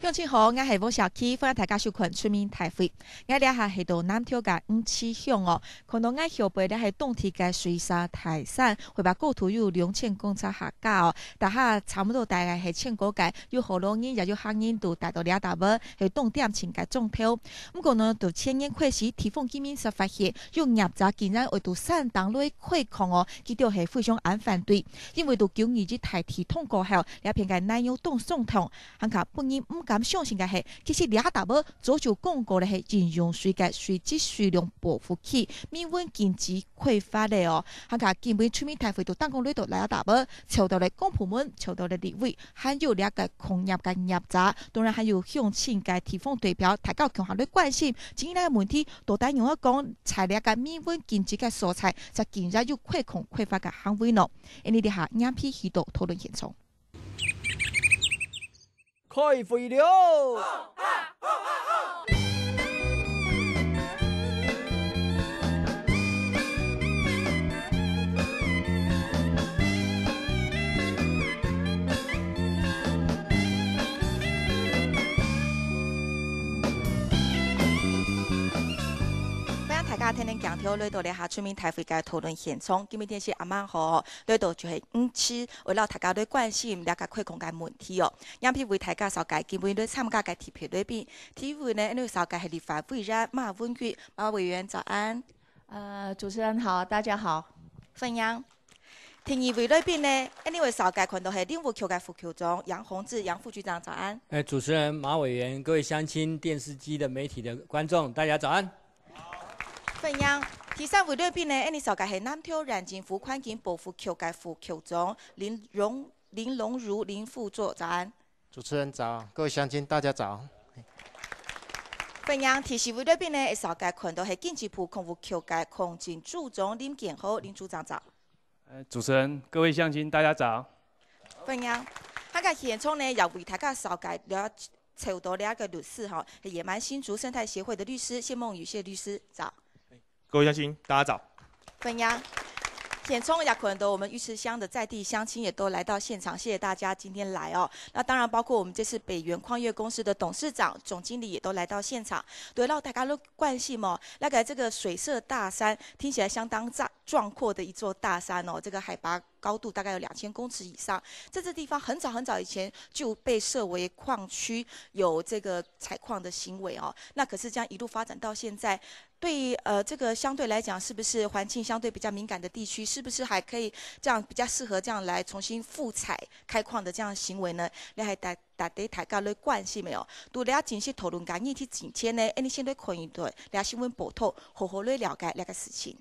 乡亲好，我是吴小琪，欢迎大家收看出面台会。我俩系到南投嘅五七乡哦，看到我后背咧系冬天嘅水沙台山，会把构图有2000公尺下架哦，但系差不多大概系千个界，有好多人也有行人都达到2大尾，系冻点前嘅中头。不过呢，到千年开始，地方居民才发现，用业者竟然会到山当落开矿哦，佢哋系非常暗反对，因为到921台体通过后，两片嘅内容冻送痛，行卡本人唔敢相信嘅係，其實2大尾早就講過咧係應用水嘅水質水量保護器，免溫經濟開發咧哦。行卡基本出面台會到當講呢度2大尾，潮到咧公部門，潮到咧立委，還有2個工業嘅業者，當然還有鄉親嘅地方代表，大家強下嚟關心，至於呢個問題，到底用一講材料嘅免溫經濟嘅素材，就竟然有開礦開發嘅行為咯。呢啲下眼皮去到討論現場。開會了！大家聽聽講條來到咧下出面台會嘅討論現場，今天是阿晚號，來到就係5期，為了大家對關心兩個開礦嘅問題哦。樣片為大家紹介，今日對參加嘅提評裏邊，提會呢，呢紹介係立法委員馬文玉，馬委員早安。主持人好，大家好。分樣。提議會裏邊呢，呢位紹介看到係林務局嘅副局長楊宏志楊副局長早安。主持人馬委員，各位鄉親、電視機的媒體的觀眾，大家早安。分樣，第三位裏邊呢，呢紹介係南投環境府環境保護局嘅副局長林龍如林副座早安。主持人早，各位鄉親大家早。分樣，第四位裏邊呢，紹介看到係經濟部空務局嘅空警組長林建豪林組長早。主持人，各位鄉親大家早。分樣，喺個現場呢，又為大家紹介了超多2個律師哈，係野蠻新竹生態協會的律師謝夢雨謝律師早。各位鄉親，大家早。分樣，現場也看到我們魚池鄉的在地鄉親也都來到現場，謝謝大家今天來哦。那當然包括我們這次北元礦業公司的董事長、總經理也都來到現場，對讓大家都關心哦。那個這個水社大山聽起來相當壯闊的一座大山哦，這個海拔高度大概有2000公尺以上，在這地方很早以前就被設為礦區，有這個採礦的行為哦。那可是這樣一路發展到現在，對這個相對來講，是不是環境相對比較敏感的地區，是不是還可以這樣比較適合這樣來重新復採開礦的這樣行為呢？你係大家來關心沒有？都了解些討論緊議題前天呢，你先對看一對了新聞報道，好好來了解那個事情。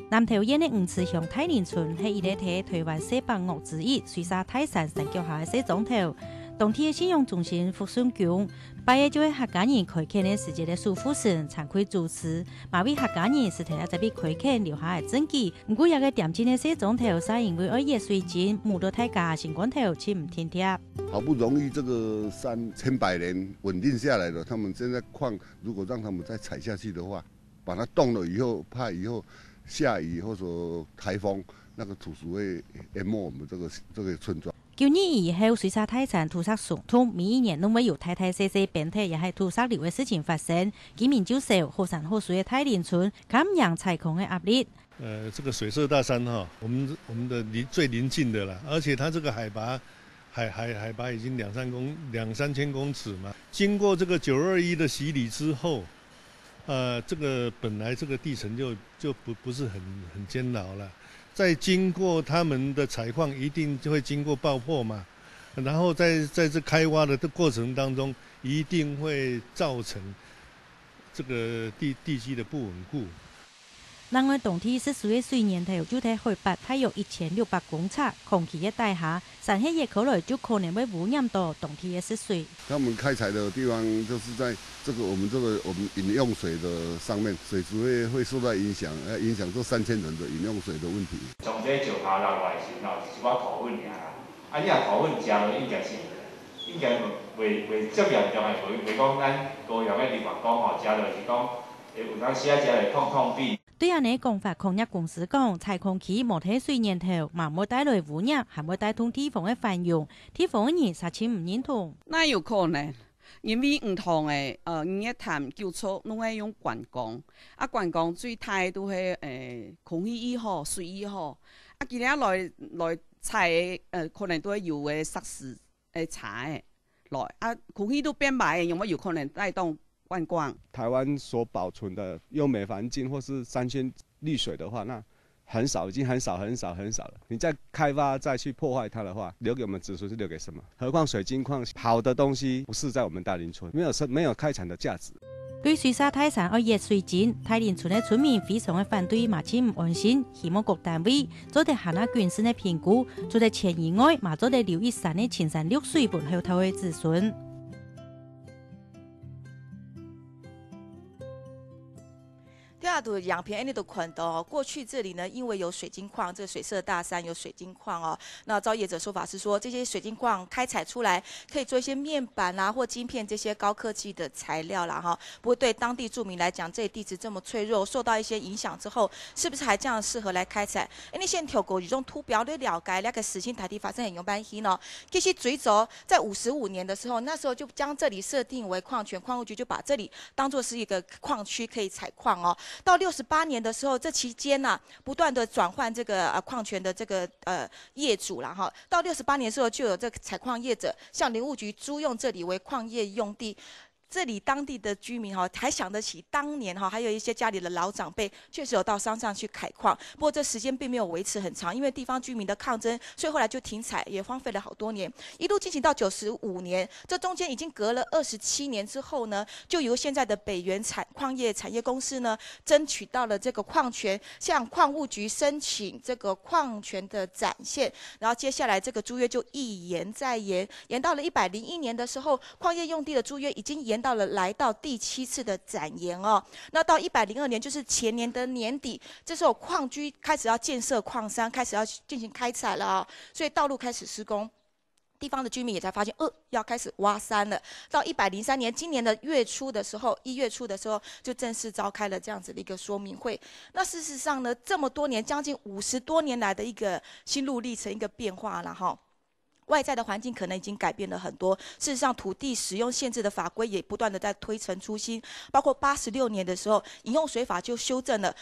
南投縣的五池鄉太寧村係一個喺台灣西北角之一水沙泰山山腳下的小莊頭。當天的信用中心福順宮8月就係客家人開墾的時節的蘇富神慚愧主持，馬為客家人是睇下這筆開墾留下的證據。不過有個點進的小莊頭，是因為2月水浸，冇到大家新光頭去唔停貼。好不容易這個山千百年穩定下來了，他們現在礦如果讓他們再踩下去的話，把它動了以後，怕以後下雨或者颱風，那個土石會淹沒我們這個村莊。9年以後，水沙泰山土石鬆脱，每一年都會有大小變態，也係土石流的事情發生。居民就受好山好水的太寧村減陽採礦的壓力。這個水社大山哈，我們的最鄰近的啦，而且它這個海拔已經2、3千公尺嘛。經過這個921的洗禮之後，這個本來這個地層就不是很堅牢了。再經過他們的採礦，一定就會經過爆破嘛，然後在這開挖的過程當中，一定會造成這個地基的不穩固。另外，當天14月水年頭就喺海拔大約1600公尺，空氣嘅大下，山黑熱口來就可能會污染到當天嘅濕水。他們開採的地方就是在我們飲用水的上面，水質會受到影響，影響這3000人的飲用水的問題。從這石頭落來時候，是我土粉爾，你若土粉食落應該袂足嚴重的，袂講咱高陽的立法講吼，食落是講會有當時啊食會痛痛鼻。对安尼讲法，矿业公司讲，采矿期无体水源头，嘛冇带来污染，还冇带动地方的繁荣，地方的人实情唔认同。那有可能，因为唔同的营业潭救出拢爱用观光，啊观光最歹都係空气也好，水也好，啊今日來采可能都係有嘅設施查的來，啊空氣都變壞，有冇有可能帶動觀光？台湾所保存的优美环境或是山泉绿水的话，那很少，已经很少了。你再开发再去破坏它的话，留给我们子孙是留给什么？何况水晶矿好的东西不是在我们大林村，没有开采的价值。对水沙泰山要热水井，泰林村的村民非常的反对，嘛且唔安心，希望各单位做得下那谨慎的评估，做得钱以外，嘛做得留意山的青山绿水本后头的子孙。第二度养平安利的款的哦，过去这里呢，因为有水晶矿，这个水社大山有水晶矿哦。那照业者说法是说，这些水晶矿开采出来，可以做一些面板啦或晶片这些高科技的材料啦哈。不过对当地住民来讲，这里地质这么脆弱，受到一些影响之后，是不是还这样适合来开采？你现在透过这种图表的了解，那个实行台地发生很用班心哦。其实最早在55年的时候，那时候就将这里设定为矿权，矿务局就把这里当作是一个矿区，可以采矿哦。到68年的时候，这期间呢、不断的转换这个矿权的这个业主啦哈。到68年的时候，就有这个采矿业者向林务局租用这里为矿业用地。这里当地的居民哈，还想得起当年哈，还有一些家里的老长辈，确实有到山上去开矿。不过这时间并没有维持很长，因为地方居民的抗争，所以后来就停采，也荒废了好多年，一路进行到95年。这中间已经隔了27年之后呢，就由现在的北原矿业产业公司呢，争取到了这个矿权，向矿务局申请这个矿权的展现。然后接下来这个租约就一延再延，延到了101年的时候，矿业用地的租约已经延到了来到第7次的展延哦。那到102年，就是前年的年底，这时候矿居开始要建设矿山，开始要进行开采了哦，所以道路开始施工。地方的居民也才发现，要开始挖山了。到103年，今年的1月初的时候，就正式召开了这样子的一个说明会。那事实上呢，这么多年，将近50多年来的一个心路历程，一个变化了哈。外在的环境可能已经改变了很多，事实上土地使用限制的法规也不断的在推陈出新，包括86年的时候，饮用水法就修正了，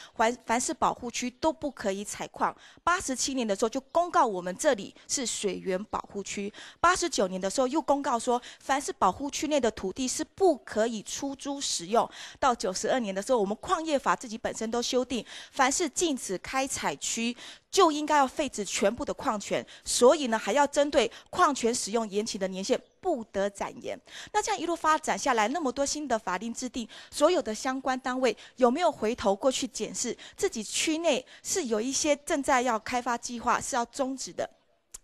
凡是保护区都不可以采矿。87年的时候就公告我们这里是水源保护区，89年的时候又公告说，凡是保护区内的土地是不可以出租使用。到92年的时候，我们矿业法自己本身都修订，凡是禁止开采区，就应该要废止全部的矿权，所以呢，还要针对矿权使用延期的年限不得展延。那这样一路发展下来，那么多新的法令制定，所有的相关单位有没有回头过去检视自己区内是有一些正在要开发计划是要终止的？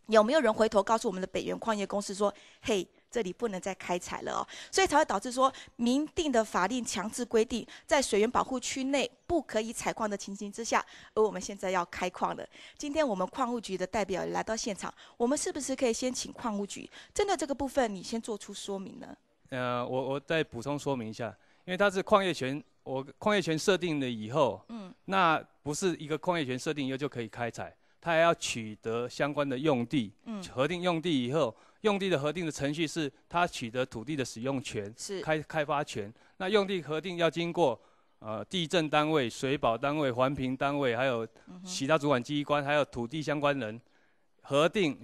有没有人回头告诉我们的北原矿业公司说，嘿，这里不能再开采了哦，所以才会导致说明定的法令强制规定，在水源保护区内不可以采矿的情形之下，而我们现在要开矿了。今天我们矿务局的代表来到现场，我们是不是可以先请矿务局针对这个部分，你先做出说明呢？我再补充说明一下，因为它是矿业权，矿业权设定了以后，那不是一个矿业权设定以后就可以开采。他还要取得相关的用地，核定用地以后，用地的核定的程序是他取得土地的使用权，是开发权。那用地核定要经过地政单位、水保单位、环评单位，还有其他主管机关，还有土地相关人核定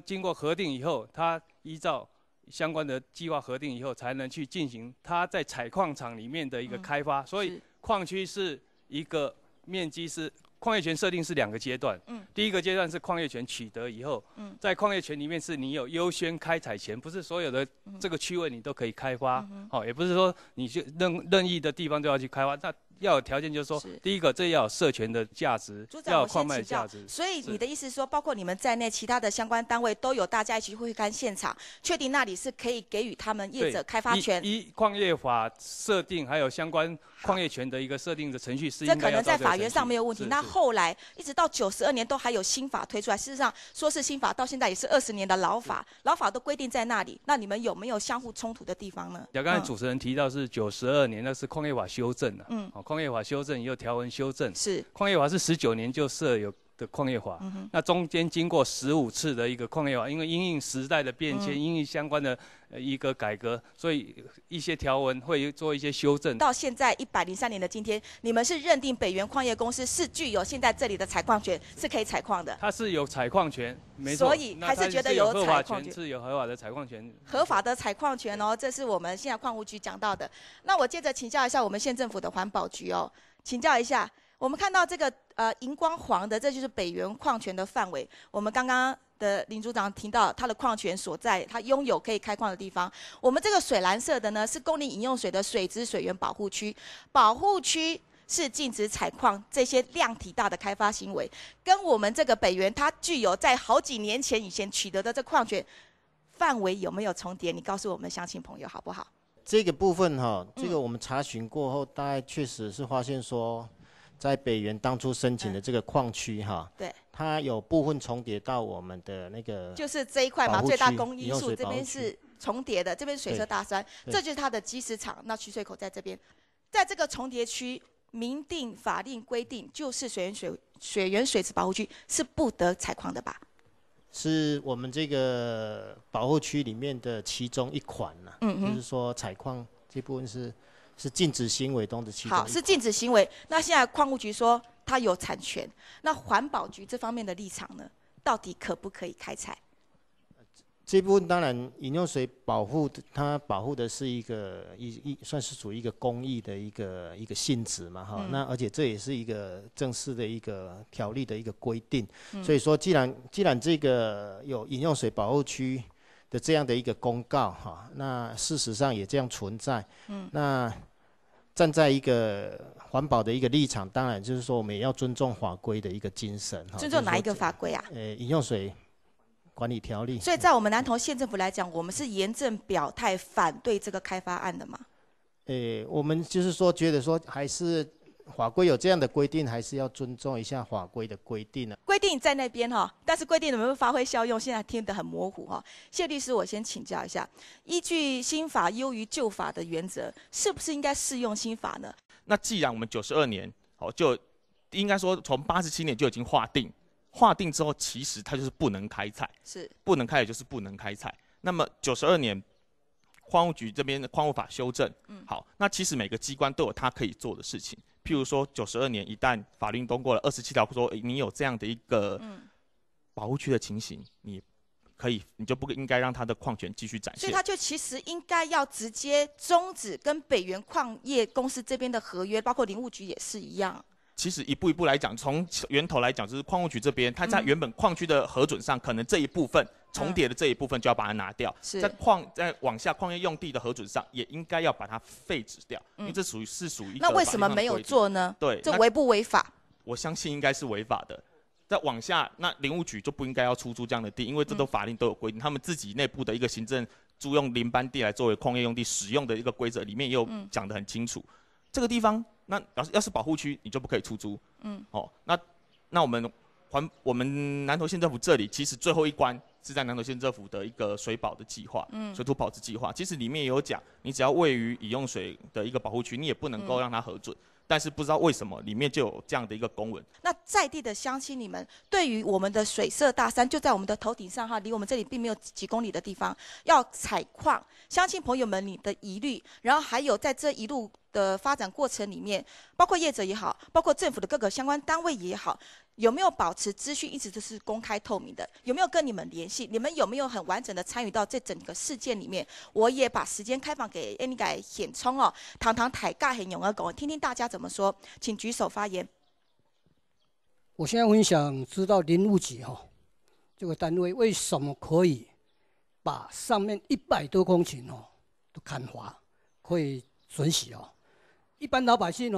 经过核定以后，他依照相关的计划核定以后，才能去进行他在采矿场里面的一个开发。所以矿区是一个面积是。矿业权设定是2个阶段，第一个阶段是矿业权取得以后，在矿业权里面是你有优先开采权，不是所有的这个区位你都可以开发，也不是说你就任意的地方都要去开发，那要有条件就是说，第一个这要有社权的价值，要有矿脉的价值。所以你的意思是说，包括你们在内，其他的相关单位都有大家一起会看现场，确定那里是可以给予他们业者开发权。依矿业法设定，还有相关矿业权的一个设定的程序是应该要照这个程序。这可能在法源上没有问题。那后来一直到92年都还有新法推出来，事实上说是新法，到现在也是20年的老法，老法都规定在那里。那你们有没有相互冲突的地方呢？刚才主持人提到是92年，那是矿业法修正了，矿业法修正，也有条文修正。是。矿业法是19年就设有的矿业法，那中间经过15次的一个矿业法，因为因应时代的变迁，因应相关的一个改革，所以一些条文会做一些修正。到现在103年的今天，你们是认定北元矿业公司是具有现在这里的采矿权，是可以采矿的。它是有采矿权，没错。所以还是觉得有采矿权，是有合法的采矿权。合法的采矿权哦，这是我们现在矿务局讲到的。那我接着请教一下我们县政府的环保局哦，请教一下。我们看到这个荧光黄的，这就是北元矿权的范围。我们刚刚的林组长提到，它的矿权所在，它拥有可以开矿的地方。我们这个水蓝色的呢，是公领饮用水的水质水源保护区。保护区是禁止采矿这些量体大的开发行为，跟我们这个北元它具有在好几年前以前取得的这矿权范围有没有重叠？你告诉我们乡亲朋友好不好？这个部分哈，这个我们查询过后，大概确实是发现说。在北元当初申请的这个矿区哈，对，它有部分重叠到我们的那个，就是这一块嘛，最大公因数这边是重叠的，这边水色大山，这就是它的集石场，那取水口在这边，在这个重叠区明定法令规定，就是水源水质保护区是不得采矿的吧？是我们这个保护区里面的其中一款呐，就是说采矿这部分是禁止行为中的其中一款。好，是禁止行为。那现在矿务局说它有产权，那环保局这方面的立场呢？到底可不可以开采？这部分当然饮用水保护，它保护的是一个算是属于一个公益的一个性质嘛哈。那而且这也是一个正式的一个条例的一个规定。所以说，既然这个有饮用水保护区的这样的一个公告哈，那事实上也这样存在。那站在一个环保的一个立场，当然就是说我们也要尊重法规的一个精神。尊重哪一个法规啊？饮用水管理条例。所以在我们南投县政府来讲，我们是严正表态反对这个开发案的嘛？我们就是说觉得说还是法规有这样的规定，还是要尊重一下法规的规定呢。规定在那边哈，但是规定有没有发挥效用，现在听得很模糊哈。谢律师，我先请教一下，依据新法优于旧法的原则，是不是应该适用新法呢？那既然我们92年就应该说从87年就已经划定之后，其实它就是不能开采，是不能开采就是不能开采。那么92年矿务局这边的矿务法修正，好，那其实每个机关都有它可以做的事情。譬如说92年一旦法律通过了27条，说你有这样的一个保护区的情形，你就不应该让它的矿权继续展现。所以它就其实应该要直接终止跟北元矿业公司这边的合约，包括林务局也是一样。其实一步一步来讲，从源头来讲，就是矿务局这边，它在原本矿区的核准上，可能这一部分重叠的这一部分就要把它拿掉。在往下矿业用地的核准上，也应该要把它废止掉，因为这属于一个。那为什么没有做呢？对，这违不违法？我相信应该是违法的。再往下，那林务局就不应该要出租这样的地，因为这都法令都有规定，他们自己内部的一个行政租用林班地来作为矿业用地使用的一个规则里面也有讲得很清楚。这个地方，那要是保护区，你就不可以出租。那我们南投县政府这里，其实最后一关是在南投县政府的一个水保的计划，水土保持计划。其实里面也有讲，你只要位于饮用水的一个保护区，你也不能够让它核准。但是不知道为什么里面就有这样的一个公文。那在地的乡亲，你们对于我们的水色大山就在我们的头顶上哈，离我们这里并没有几公里的地方，要采矿，乡亲朋友们你的疑虑，然后还有在这一路的发展过程里面，包括业者也好，包括政府的各个相关单位也好，有没有保持资讯一直都是公开透明的？有没有跟你们联系？你们有没有很完整的参与到这整个事件里面？我也把时间开放给那个显聪哦，堂台尬很勇而讲，听听大家怎么说，请举手发言。我现在很想知道林务局这个单位为什么可以把上面100多公顷都砍伐，可以准许一般老百姓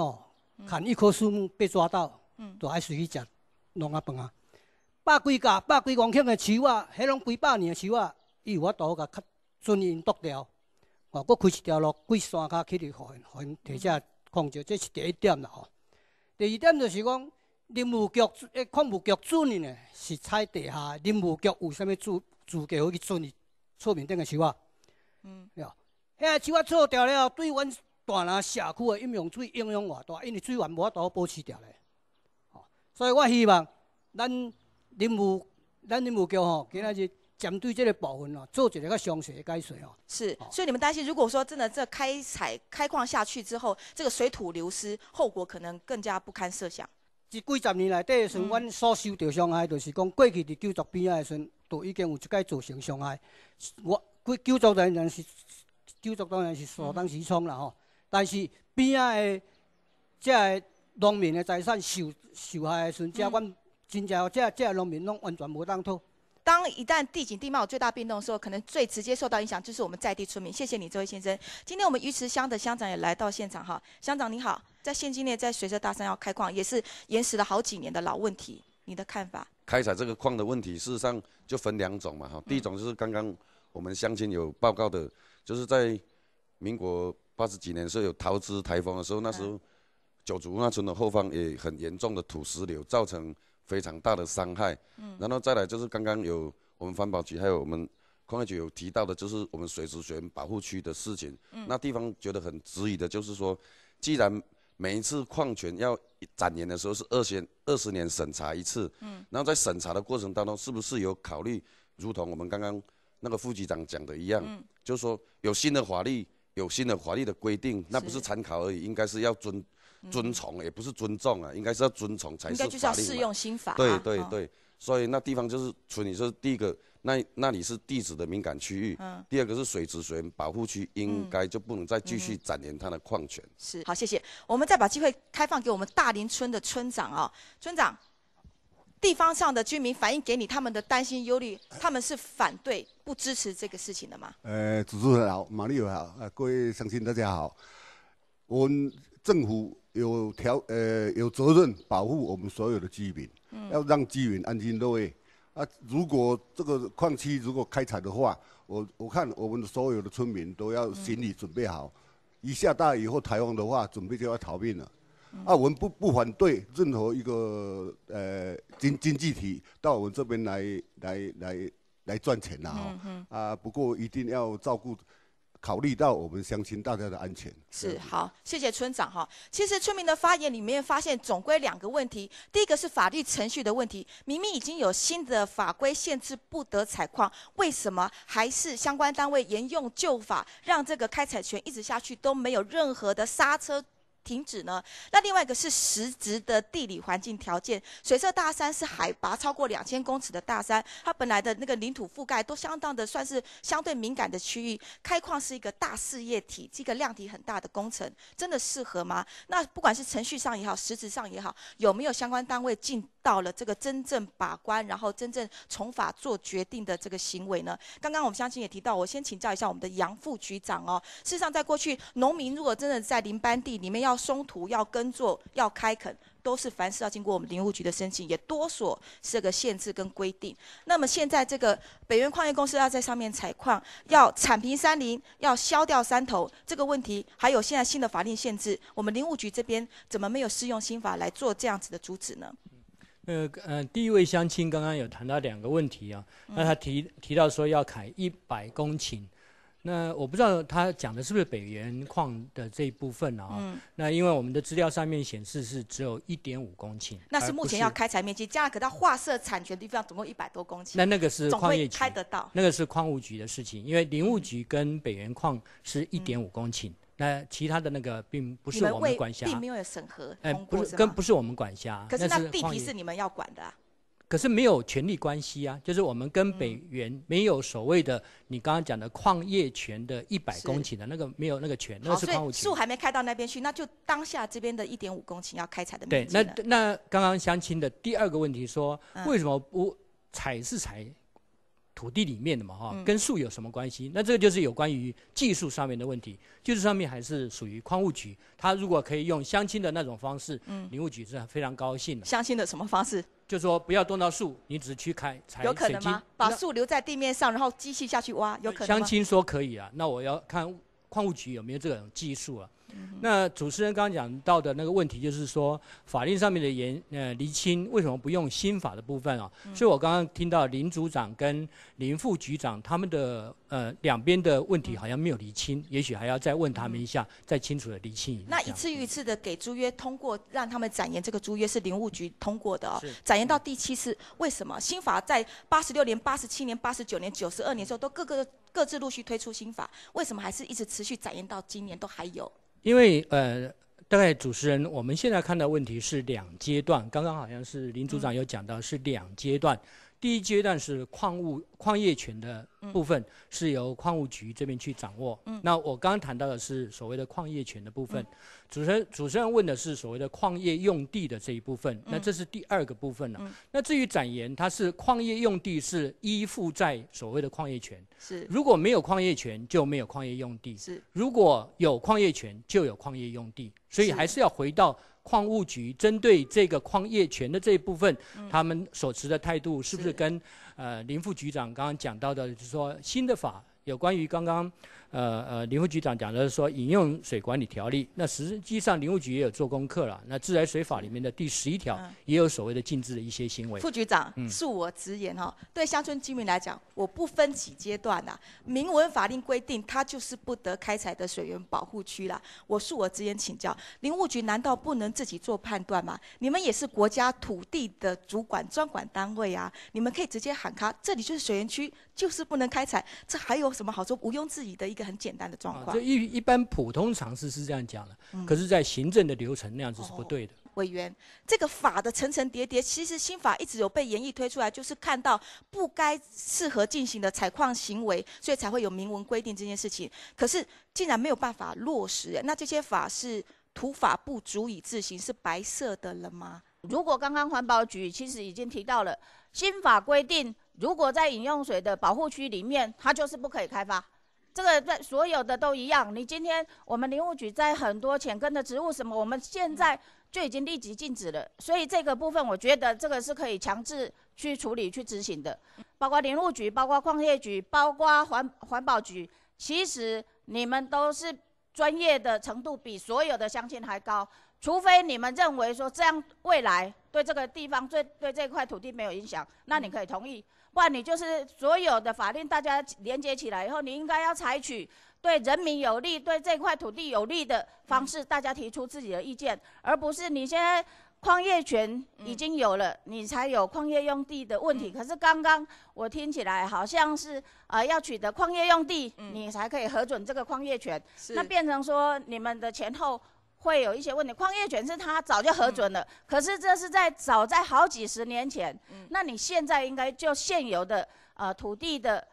砍一棵树木被抓到，都爱随去吃农仔饭啊。100几公顷的树啊，迄拢几百年的树啊，伊有法度甲准因剁掉，搁开一条路过山骹起去，互因提遮控制，这是第一点啦第二点就是讲，林务局矿务局准的呢，是采地下林务局有啥物资格去准伊厝面顶的树啊？遐树啊错掉了，对大林社区的饮用水影响偌大，因为水源无法度保持掉咧。所以我希望咱林务局吼，今仔日针对这个部分哦，做一个较详细的解说哦。是，所以你们担心，如果说真的这开矿下去之后，这个水土流失，后果可能更加不堪设想。这几十年内底，像阮所受到伤害，就是讲过去伫救助边仔的时阵，都已经有一届造成伤害。救助当然是所当其冲啦吼，但是边仔的这农民的财产受害的时阵，阮真正这农民拢完全无当讨。当一旦地景地貌有最大变动的时候，可能最直接受到影响就是我们在地村民。谢谢你，这位先生。今天我们鱼池乡的乡长也来到现场哈，乡长你好，在现今内在水社大山要开矿，也是延迟了好几年的老问题，你的看法？开采这个矿的问题，事实上就分2种嘛哈。第一种就是刚刚我们乡亲有报告的，就是在民国80几年的时候有桃枝台风的时候，那时候九族那村的后方也很严重的土石流，造成非常大的伤害。然后再来就是刚刚有我们环保局还有我们矿业局有提到的，就是我们水质学保护区的事情。那地方觉得很质疑的就是说，既然每一次矿权要展延的时候是20年审查一次，然后在审查的过程当中，是不是有考虑，如同我们刚刚那个副局长讲的一样，就是说有新的法律的规定，那不是参考而已，应该是要遵从，也不是尊重啊，应该是要遵从才是法令嘛。应该就是要适用新法。对对对，所以那地方就是村里，就是第一个，那里是地质的敏感区域，第二个是水质水源保护区，应该就不能再继续展延它的矿权。是，好，谢谢。我们再把机会开放给我们大林村的村长啊，村长，地方上的居民反映给你他们的担心忧虑，他们是反对不支持这个事情的吗？主持人好，马立友好，各位乡亲大家好，我们政府有责任保护我们所有的居民，要让居民安心乐业。如果这个矿区如果开采的话，我看我们所有的村民都要心理准备好，一下大雨或台风的话，准备就要逃命了。我们不反对任何一个经济体到我们这边来赚钱啦，不过一定要考虑到我们乡亲大家的安全。是，好，谢谢村长哈。其实村民的发言里面发现总归2个问题，第一个是法律程序的问题，明明已经有新的法规限制不得采矿，为什么还是相关单位沿用旧法，让这个开采权一直下去都没有任何的刹车停止呢？那另外一个是实质的地理环境条件，水社大山是海拔超过2000公尺的大山，它本来的那个领土覆盖都相当的算是相对敏感的区域，开矿是一个大事业体，是一个量体很大的工程，真的适合吗？那不管是程序上也好，实质上也好，有没有相关单位尽到了这个真正把关，然后真正从法做决定的这个行为呢？刚刚我们乡亲也提到，我先请教一下我们的杨副局长哦。事实上，在过去，农民如果真的在林班地里面要松土、要耕作、要开垦，都是凡事要经过我们林务局的申请，也多所这个限制跟规定。那么现在这个北原矿业公司要在上面采矿，要铲平山林，要削掉山头，这个问题，还有现在新的法令限制，我们林务局这边怎么没有适用新法来做这样子的阻止呢？第一位乡亲刚刚有谈到2个问题啊，那他提到说要砍100公顷。那我不知道他讲的是不是北原矿的这一部分啊？那因为我们的资料上面显示是只有1.5公頃，那是目前要开采面积，加上给它划设产权地方总共100多公顷。那个是矿业局开得到，那个是矿务局的事情，因为林务局跟北原矿是1.5公顷，那其他的那个并不是我们管辖，并没有审核通过，不是我们管辖。可是那地皮是你们要管的啊。可是没有权利关系啊，就是我们跟北原没有所谓的你刚刚讲的矿业权的100公顷的那个没有那个权，那是矿务局。树还没开到那边去，那就当下这边的1.5公顷要开采的面积。对，那刚刚乡亲的第2个问题说，为什么不采土地里面的嘛哈，跟树有什么关系？那这个就是有关于技术上面的问题，技术上面还是属于矿务局。他如果可以用乡亲的那种方式，林务局是非常高兴的。乡亲的什么方式？就说不要动到树，你只是去采水晶。有可能吗？把树留在地面上，然后机器下去挖，有可能吗？乡亲说可以啊，那我要看矿务局有没有这种技术啊。那主持人刚刚讲到的那个问题，就是说法令上面的厘清，为什么不用新法的部分啊？所以我刚刚听到林组长跟林副局长他们的两边的问题好像没有厘清，也许还要再问他们一下，再清楚的厘清一下。那一次又一次的给租约通过，让他们展延这个租约是林务局通过的哦，展延到第7次，为什么？新法在86年、87年、89年、92年的时候都各自陆续推出新法，为什么还是一直持续展延到今年都还有？因为大概主持人，我们现在看到问题是2阶段，刚刚好像是林组长有讲到是2阶段。第一阶段是矿业权的部分，是由矿务局这边去掌握。那我刚刚谈到的是所谓的矿业权的部分，主持人问的是所谓的矿业用地的这一部分，那这是第2个部分了。那至于展延，它是矿业用地是依附在所谓的矿业权，是如果没有矿业权就没有矿业用地，是如果有矿业权就有矿业用地，所以还是要回到矿务局针对这个矿业权的这一部分，他们所持的态度是不是跟林副局长刚刚讲到的，就是说新的法有关于刚刚林副局长讲的说饮用水管理条例，那实际上林务局也有做功课了。那自来水法里面的第11条也有所谓的禁止的一些行为。副局长，恕我直言哈，对乡村居民来讲，我不分几阶段呐，明文法令规定它就是不得开采的水源保护区啦。恕我直言请教，林务局难道不能自己做判断吗？你们也是国家土地的主管专管单位啊，你们可以直接喊卡，这里就是水源区，就是不能开采，这还有什么好说？毋庸置疑的一个很简单的状况。这一般普通常识是这样讲的，可是，在行政的流程那样子是不对的。委员，这个法的层层叠叠，其实新法一直有被研议推出来，就是看到不该适合进行的采矿行为，所以才会有明文规定这件事情。可是竟然没有办法落实，那这些法是土法不足以自行，是白色的了吗？如果刚刚环保局其实已经提到了，新法规定，如果在饮用水的保护区里面，它就是不可以开发。这个在所有的都一样。你今天我们林务局在很多浅耕的植物什么，我们现在就已经立即禁止了。所以这个部分，我觉得这个是可以强制去处理、去执行的。包括林务局、包括矿业局、包括环保局，其实你们都是专业的程度比所有的乡亲还高。除非你们认为说这样未来对这个地方、对这块土地没有影响，那你可以同意。不然你就是所有的法令大家连接起来以后，你应该要采取对人民有利、对这块土地有利的方式，大家提出自己的意见，而不是你现在矿业权已经有了，你才有矿业用地的问题。可是刚刚我听起来好像是要取得矿业用地，你才可以核准这个矿业权，那变成说你们的前后会有一些问题。矿业权是他早就核准了，可是这是早在好几十年前，那你现在应该就现有的土地的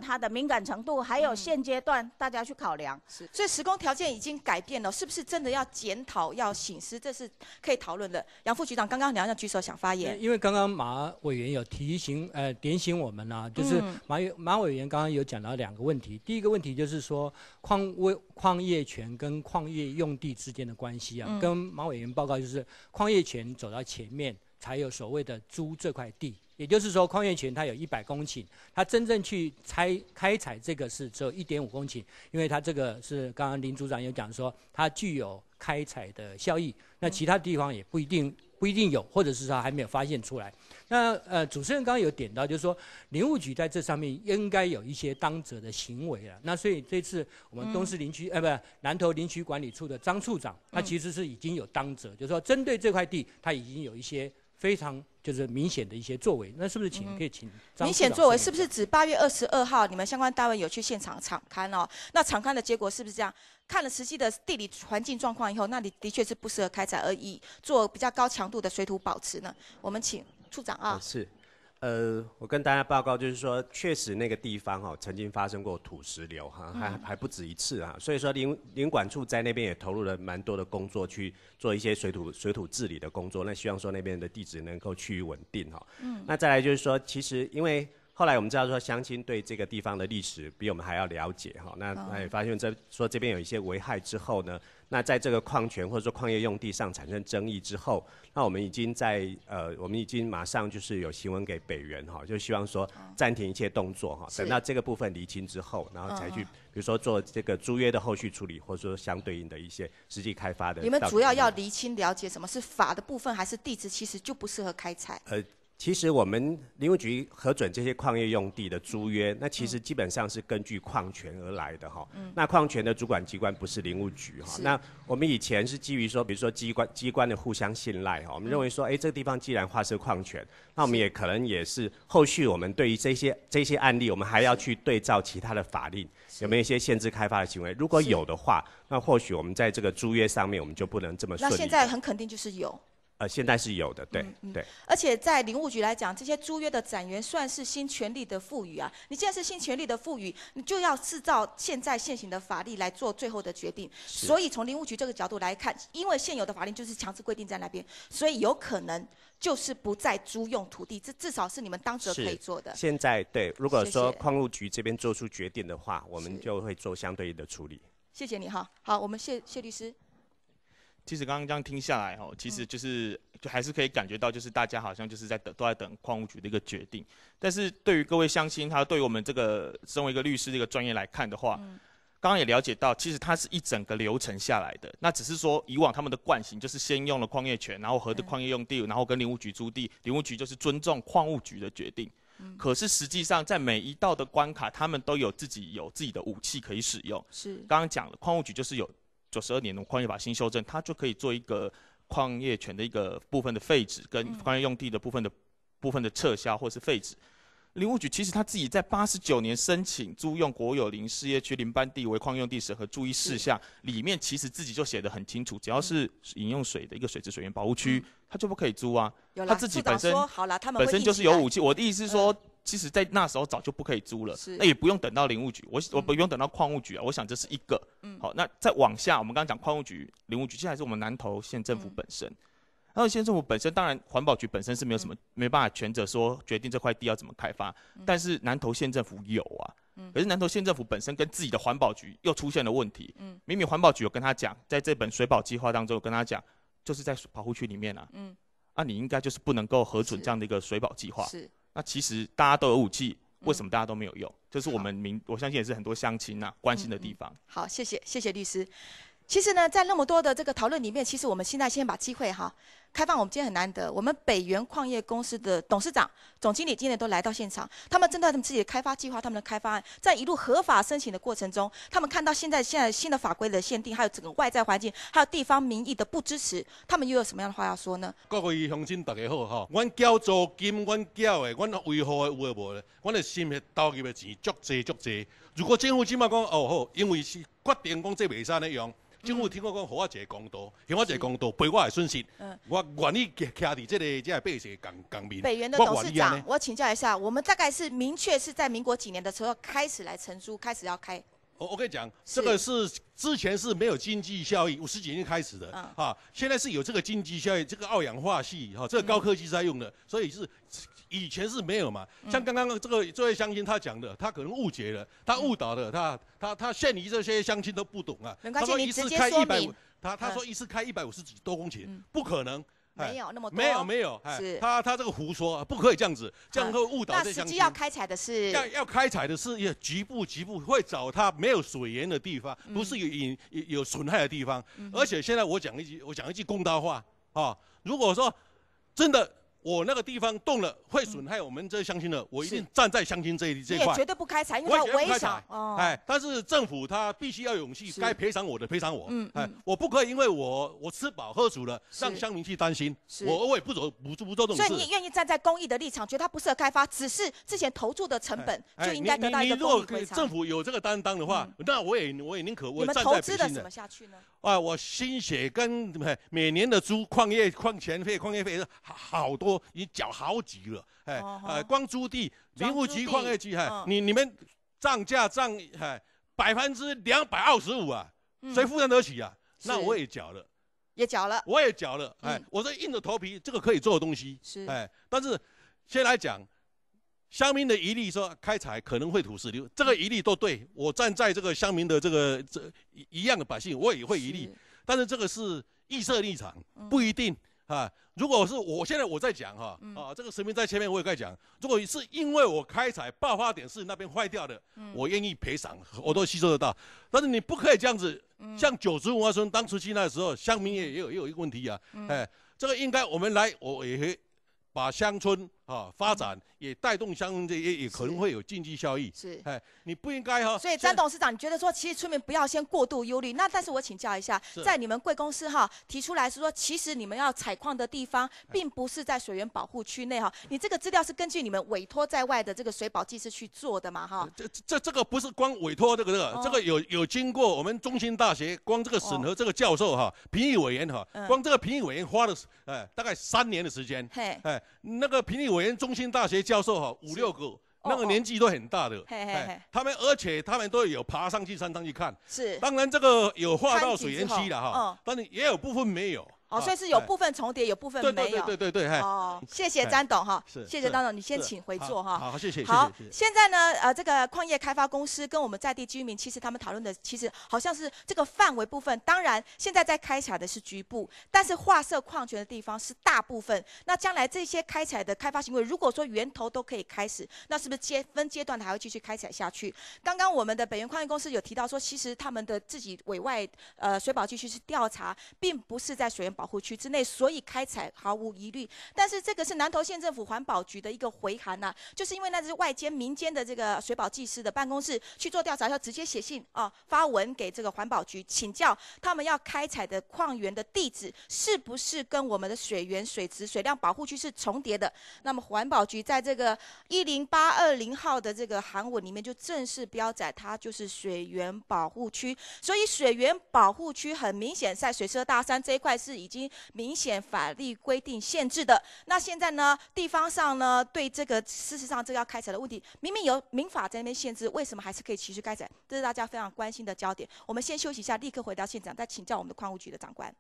它的敏感程度，还有现阶段大家去考量。所以施工条件已经改变了，是不是真的要检讨、要省思？这是可以讨论的。杨副局长，刚刚你要举手想发言，因为刚刚马委员有点醒我们啊，就是马委员刚刚有讲到2个问题。第一个问题就是说矿业权跟矿业用地之间的关系啊，跟马委员报告就是矿业权走到前面，才有所谓的租这块地。也就是说，矿业权它有100公顷，它真正去开采这个是只有1.5公顷，因为它这个是刚刚林组长有讲说，它具有开采的效益，那其他地方也不一定有，或者是说还没有发现出来。那主持人刚刚有点到，就是说林务局在这上面应该有一些当责的行为了。那所以这次我们东势林区南投林区管理处的张处长，他其实是已经有当责，就是说针对这块地，他已经有一些非常就是明显的一些作为。那是不是可以请张明显作为是不是指8月22号你们相关单位有去现场场勘哦？那场勘的结果是不是这样？看了实际的地理环境状况以后，那里的确是不适合开采，而以做比较高强度的水土保持呢？我们请处长啊。是。我跟大家报告，就是说，确实那个地方曾经发生过土石流还不止一次啊，所以说林管处在那边也投入了蛮多的工作去做一些水土治理的工作，那希望说那边的地质能够趋于稳定那再来就是说，其实因为后来我们知道说乡亲对这个地方的历史比我们还要了解哈，那也发现说这边有一些危害之后呢，那在这个矿权或者说矿业用地上产生争议之后，那我们已经马上就是有询问给北原哈，就希望说暂停一切动作哈，等到这个部分厘清之后，然后才去比如说做这个租约的后续处理，或者说相对应的一些实际开发的。你们主要要厘清了解什么是法的部分，还是地质其实就不适合开采？其实我们林务局核准这些矿业用地的租约，那其实基本上是根据矿权而来的哈。那矿权的主管机关不是林务局哈。那我们以前是基于说，比如说机关的互相信赖哈，我们认为说，这个地方既然划设矿权，那我们也可能也是后续我们对于这些案例，我们还要去对照其他的法令，有没有一些限制开发的行为？如果有的话，那或许我们在这个租约上面我们就不能这么顺利。那现在很肯定就是有。现在是有的，对，对。而且在林务局来讲，这些租约的展员算是新权力的赋予啊。你既然是新权力的赋予，你就要制造现在现行的法律来做最后的决定。所以从林务局这个角度来看，因为现有的法令就是强制规定在那边，所以有可能就是不再租用土地，这至少是你们当时可以做的。现在对，如果说矿务局这边做出决定的话，我们就会做相对应的处理。谢谢你哈。好，我们谢律师。其实刚刚这样听下来其实就还是可以感觉到，就是大家好像就是都在等矿务局的一个决定。但是对于各位乡亲，他对于我们这个身为一个律师的一个专业来看的话，刚刚也了解到，其实它是一整个流程下来的。那只是说以往他们的惯行就是先用了矿业权，然后核的矿业用地，然后跟林务局租地，林务局就是尊重矿务局的决定。可是实际上在每一道的关卡，他们都有自己的武器可以使用。是刚刚讲了，矿务局就是有92年的矿业法新修正，它就可以做一个矿业权的一个部分的废止，跟矿业用地的部分的撤销或是废止。林务局其实他自己在89年申请租用国有林事业区林班地为矿业用地审核注意事项里面，其实自己就写得很清楚，只要是饮用水的一个水质水源保护区，它就不可以租啊。他自己本身就是有武器。我的意思是说，其实在那时候早就不可以租了，那也不用等到林务局，我不用等到矿务局啊。我想这是一个。好，那再往下，我们刚刚讲矿务局、林务局，现在还是我们南投县政府本身。然后县政府本身，当然环保局本身是没办法权责说决定这块地要怎么开发，但是南投县政府有啊。可是南投县政府本身跟自己的环保局又出现了问题。明明环保局有跟他讲，在这本水保计划当中有跟他讲，就是在保护区里面啊，你应该就是不能够核准这样的一个水保计划。那其实大家都有武器，为什么大家都没有用？这是我相信也是很多乡亲关心的地方。好，谢谢律师。其实呢，在那么多的这个讨论里面，其实我们现在先把机会开放，我们今天很难得，我们北原矿业公司的董事长、总经理今天都来到现场，他们针对他们自己的开发计划、他们的开发案，在一路合法申请的过程中，他们看到现在新的法规的限定，还有整个外在环境，还有地方民意的不支持，他们又有什么样的话要说呢？各位乡亲大家好阮缴租金，阮缴的，阮维护的有诶无咧？阮的心血投入的钱足济。如果政府即摆讲好，因为是决定讲这袂使咧用。政府听我讲，给我一个公道，给我一个公道，赔我的损失。我愿意徛伫这个百姓共面。北原的董事长，我请教一下，我们大概是明确是在民国几年的时候开始来承租，开始要开。我跟你讲，这个是之前是没有经济效益，50几年开始的现在是有这个经济效益，这个二氧化系这个高科技在用的，所以是。以前是没有嘛，像刚刚这位乡亲他讲的，他可能误解了，他误导了，他陷于这些乡亲都不懂啊。他说一次开150，他说一次开150几多公顷，不可能。没有那么多，没有，他这个胡说，不可以这样子，这样会误导这乡亲。那实际要开采的是要开采的是局部会找它没有水源的地方，不是有损害的地方。而且现在我讲一句公道话如果说真的。我那个地方动了，会损害我们这些乡亲的，我一定站在乡亲这一块。你也绝对不开采，因为它违法。但是政府他必须要有勇气，该赔偿我的赔偿我。我不可以因为我吃饱喝足了，让乡民去担心。我也不做这种事。所以你愿意站在公益的立场，觉得它不适合开发，只是之前投注的成本就应该得到一个公益赔偿。政府有这个担当的话，那我也宁可我站在你们投资的什么下去呢？我心血跟每年的租矿业费好多，已经缴好几了。光租地，林务局矿业局你们涨价涨225%啊，谁负担得起啊？那我也缴了，我也缴了。我这硬着头皮，这个可以做的东西。但是先来讲，乡民的疑虑说开采可能会土石流，这个疑虑都对。我站在这个乡民的这一样的百姓，我也会疑虑。但是这个是预设立场，不一定啊。如果是我现在我在讲哈这个神明在前面我也在讲，如果是因为我开采爆发点是那边坏掉的，我愿意赔偿，我都吸收得到。但是你不可以这样子，像九族文化村当初去那时候，乡民也有一个问题啊，这个应该我们来，我也会把乡村发展，也带动乡村也可能会有经济效益。是，你不应该所以詹董事长，你觉得说，其实村民不要先过度忧虑。那但是我请教一下，在你们贵公司提出来是说，其实你们要采矿的地方，并不是在水源保护区内你这个资料是根据你们委托在外的这个水保技师去做的嘛这个不是光委托这个有经过我们中兴大学光这个审核这个教授评议委员光这个评议委员花了大概3年的时间。那个评议委员中兴大学教授5、6个，那个年纪都很大的，而且他们都有爬上去山上去看。是，当然这个有划到水源区了但是也有部分没有。所以是有部分重叠，有部分没有。对。谢谢詹董谢谢张董，你先请回座好，谢谢。好，现在呢，这个矿业开发公司跟我们在地居民，其实他们讨论的其实好像是这个范围部分。当然，现在在开采的是局部，但是划设矿权的地方是大部分。那将来这些开采的开发行为，如果说源头都可以开始，那是不是分阶段的还会继续开采下去？刚刚我们的北元矿业公司有提到说，其实他们的自己委外水保继续是调查，并不是在水源保护区之内，所以开采毫无疑虑。但是这个是南投县政府环保局的一个回函就是因为那是外间民间的这个水保技师的办公室去做调查，要直接写信发文给这个环保局请教他们要开采的矿源的地址是不是跟我们的水源、水质、水量保护区是重叠的。那么环保局在这个10820号的这个函文里面就正式标载，它就是水源保护区。所以水源保护区很明显在水社大山这一块是已经明显法律规定限制的。那现在呢，地方上呢对这个事实上这个要开采的问题，明明有民法在那边限制，为什么还是可以持续开采？这是大家非常关心的焦点。我们先休息一下，立刻回到现场，再请教我们的矿务局的长官。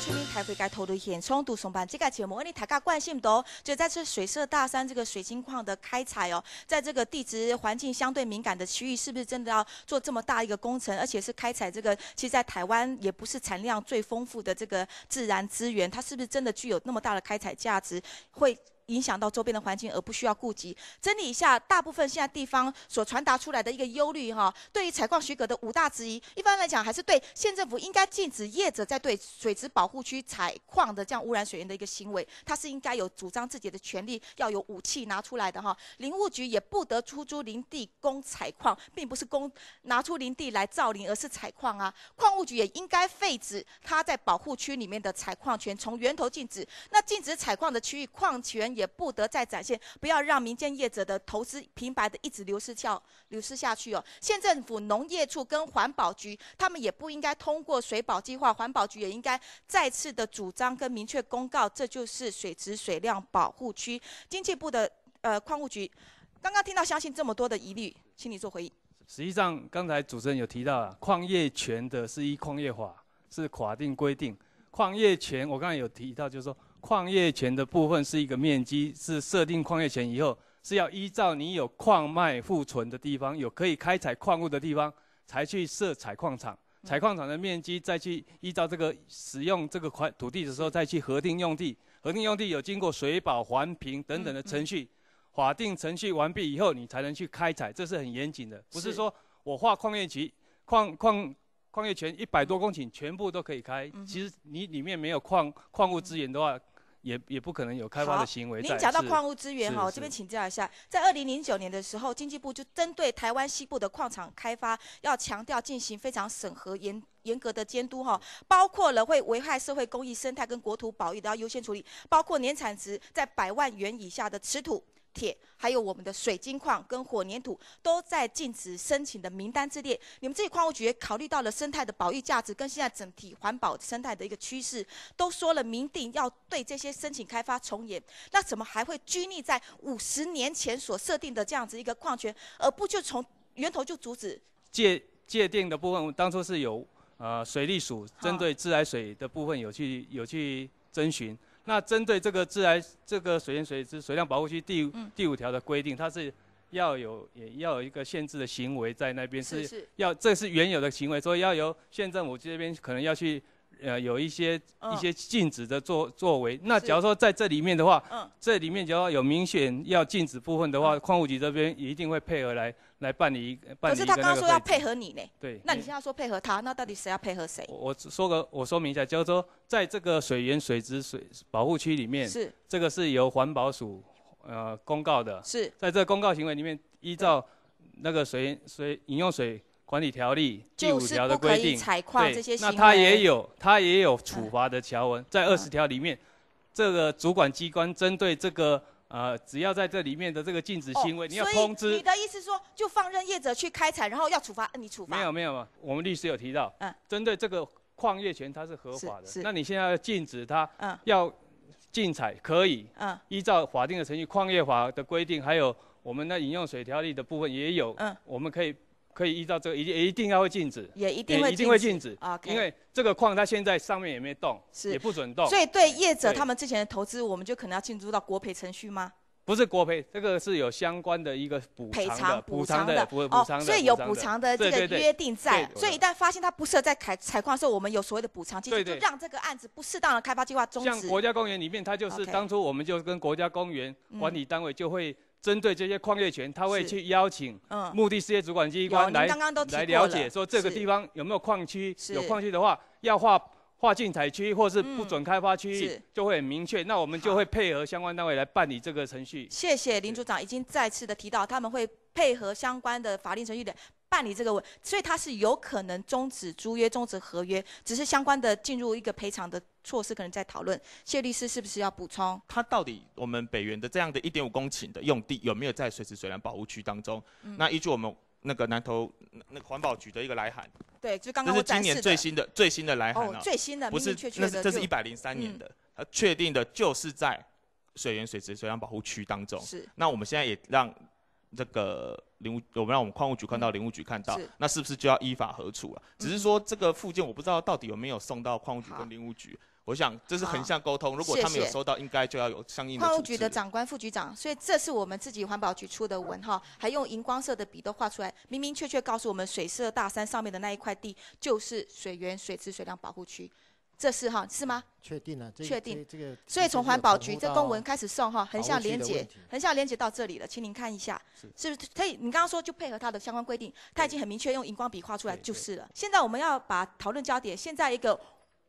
村民台会该投入现场度上班这个节目，你大家关心到，就在这水社大山这个水晶矿的开采在这个地质环境相对敏感的区域，是不是真的要做这么大一个工程？而且是开采这个，其实在台湾也不是产量最丰富的这个自然资源，它是不是真的具有那么大的开采价值？会影响到周边的环境而不需要顾及。整理一下，大部分现在地方所传达出来的一个忧虑对于采矿许可的5大质疑，一般来讲还是对县政府应该禁止业者在对水质保护区采矿的这样污染水源的一个行为，它是应该有主张自己的权利，要有武器拿出来的林务局也不得出租林地供采矿，并不是拿出林地来造林，而是采矿矿务局也应该废止它在保护区里面的采矿权，从源头禁止。那禁止采矿的区域，矿权也不得再展现，不要让民间业者的投资平白的一直流失下去县政府农业处跟环保局，他们也不应该通过水保计划，环保局也应该再次的主张跟明确公告，这就是水质水量保护区。经济部的矿务局刚刚听到相信这么多的疑虑，请你做回应。实际上，刚才主持人有提到矿业权的是依矿业法是法定规定，矿业权我刚才有提到，就是说矿业权的部分是一个面积，是设定矿业权以后，是要依照你有矿脉富存的地方，有可以开采矿物的地方，才去设采矿场。采矿场的面积再去依照这个使用这个土地的时候，再去核定用地。核定用地有经过水保、环评等等的程序，法定程序完毕以后，你才能去开采，这是很严谨的，不是说我划矿业局矿业权100多公顷全部都可以开，其实你里面没有矿物资源的话，也不可能有开发的行为在。您讲到矿物资源我这边请教一下，在2009年的时候，经济部就针对台湾西部的矿场开发，要强调进行非常审核严格的监督包括了会危害社会公益、生态跟国土保育的要优先处理，包括年产值在100万元以下的吃土。铁，还有我们的水晶矿跟火粘土都在禁止申请的名单之列。你们这里矿务局也考虑到了生态的保育价值跟现在整体环保生态的一个趋势，都说了明定要对这些申请开发从严，那怎么还会拘泥在50年前所设定的这样子一个矿权，而不就从源头就阻止？界定的部分，当初是有水利署针对自来水的部分有去征询。那针对这个水源水质水量保护区第5条的规定，它是也要有一个限制的行为在那边，这是原有的行为，所以要由县政府这边可能要去有一些禁止的作为。那假如说在这里面的话，这里面只要有明显要禁止部分的话，矿务局这边一定会配合来办理。可是他刚刚说要配合你呢，对，那你现在说配合他，那到底谁要配合谁？我说明一下，就是说在这个水源水质保护区里面，这个是由环保署公告的，在这个公告行为里面，依照那个饮用水管理条例第5条的规定，采矿这些行为，那它也有处罚的条文，在20条里面，这个主管机关针对这个只要在这里面的这个禁止行为，你要通知。所以你的意思说，就放任业者去开采，然后要处罚，你处罚？没有，我们律师有提到，针对这个矿业权它是合法的，那你现在要禁止它，要禁采可以，依照法定的程序，矿业法的规定，还有我们的饮用水条例的部分也有，我们可以依照这个也一定要会禁止，也一定会禁止，因为这个矿它现在上面也没动，也不准动，所以对业者他们之前的投资，我们就可能要进入到国赔程序吗？不是国赔，这个是有相关的一个补偿的，所以有补偿的这个约定在，所以一旦发现它不适合在采矿的时候，我们有所谓的补偿机制，就让这个案子不适当的开发计划终止。像国家公园里面，它就是当初我们就跟国家公园管理单位就会针对这些矿业权，他会去邀请目的事业主管机关来了解，说这个地方有没有矿区，有矿区的话要划禁采区或是不准开发区域，就会很明确。那我们就会配合相关单位来办理这个程序。谢谢林组长已经再次的提到，他们会配合相关的法令程序的办理这个所以它是有可能终止租约、终止合约，只是相关的进入一个赔偿的措施可能在讨论。谢律师是不是要补充？它到底我们北园的这样的1.5公顷的用地有没有在水质水量保护区当中？那依据我们那个南投那个环保局的一个来函，对，就刚刚我展示的，这是今年最新的来函最新的，不是这是103年的，它确定的就是在水源水质水量保护区当中。是，那我们现在也让这个我们让我们矿务局看到，林务局看到，那是不是就要依法核处了？只是说这个附件我不知道到底有没有送到矿务局跟林务局。我想这是横向沟通，如果他们有收到，应该就要有相应的。矿务局的长官、副局长，所以这是我们自己环保局出的文哈，还用荧光色的笔都画出来，明明确确告诉我们水社大山上面的那一块地就是水源水质水量保护区，这是哈是吗？确定了，确定。这个，所以从环保局这公文开始送哈，横向连结到这里了，请您看一下，是不是可以？你刚刚说就配合它的相关规定，它已经很明确用荧光笔画出来就是了。现在我们要把讨论焦点，现在一个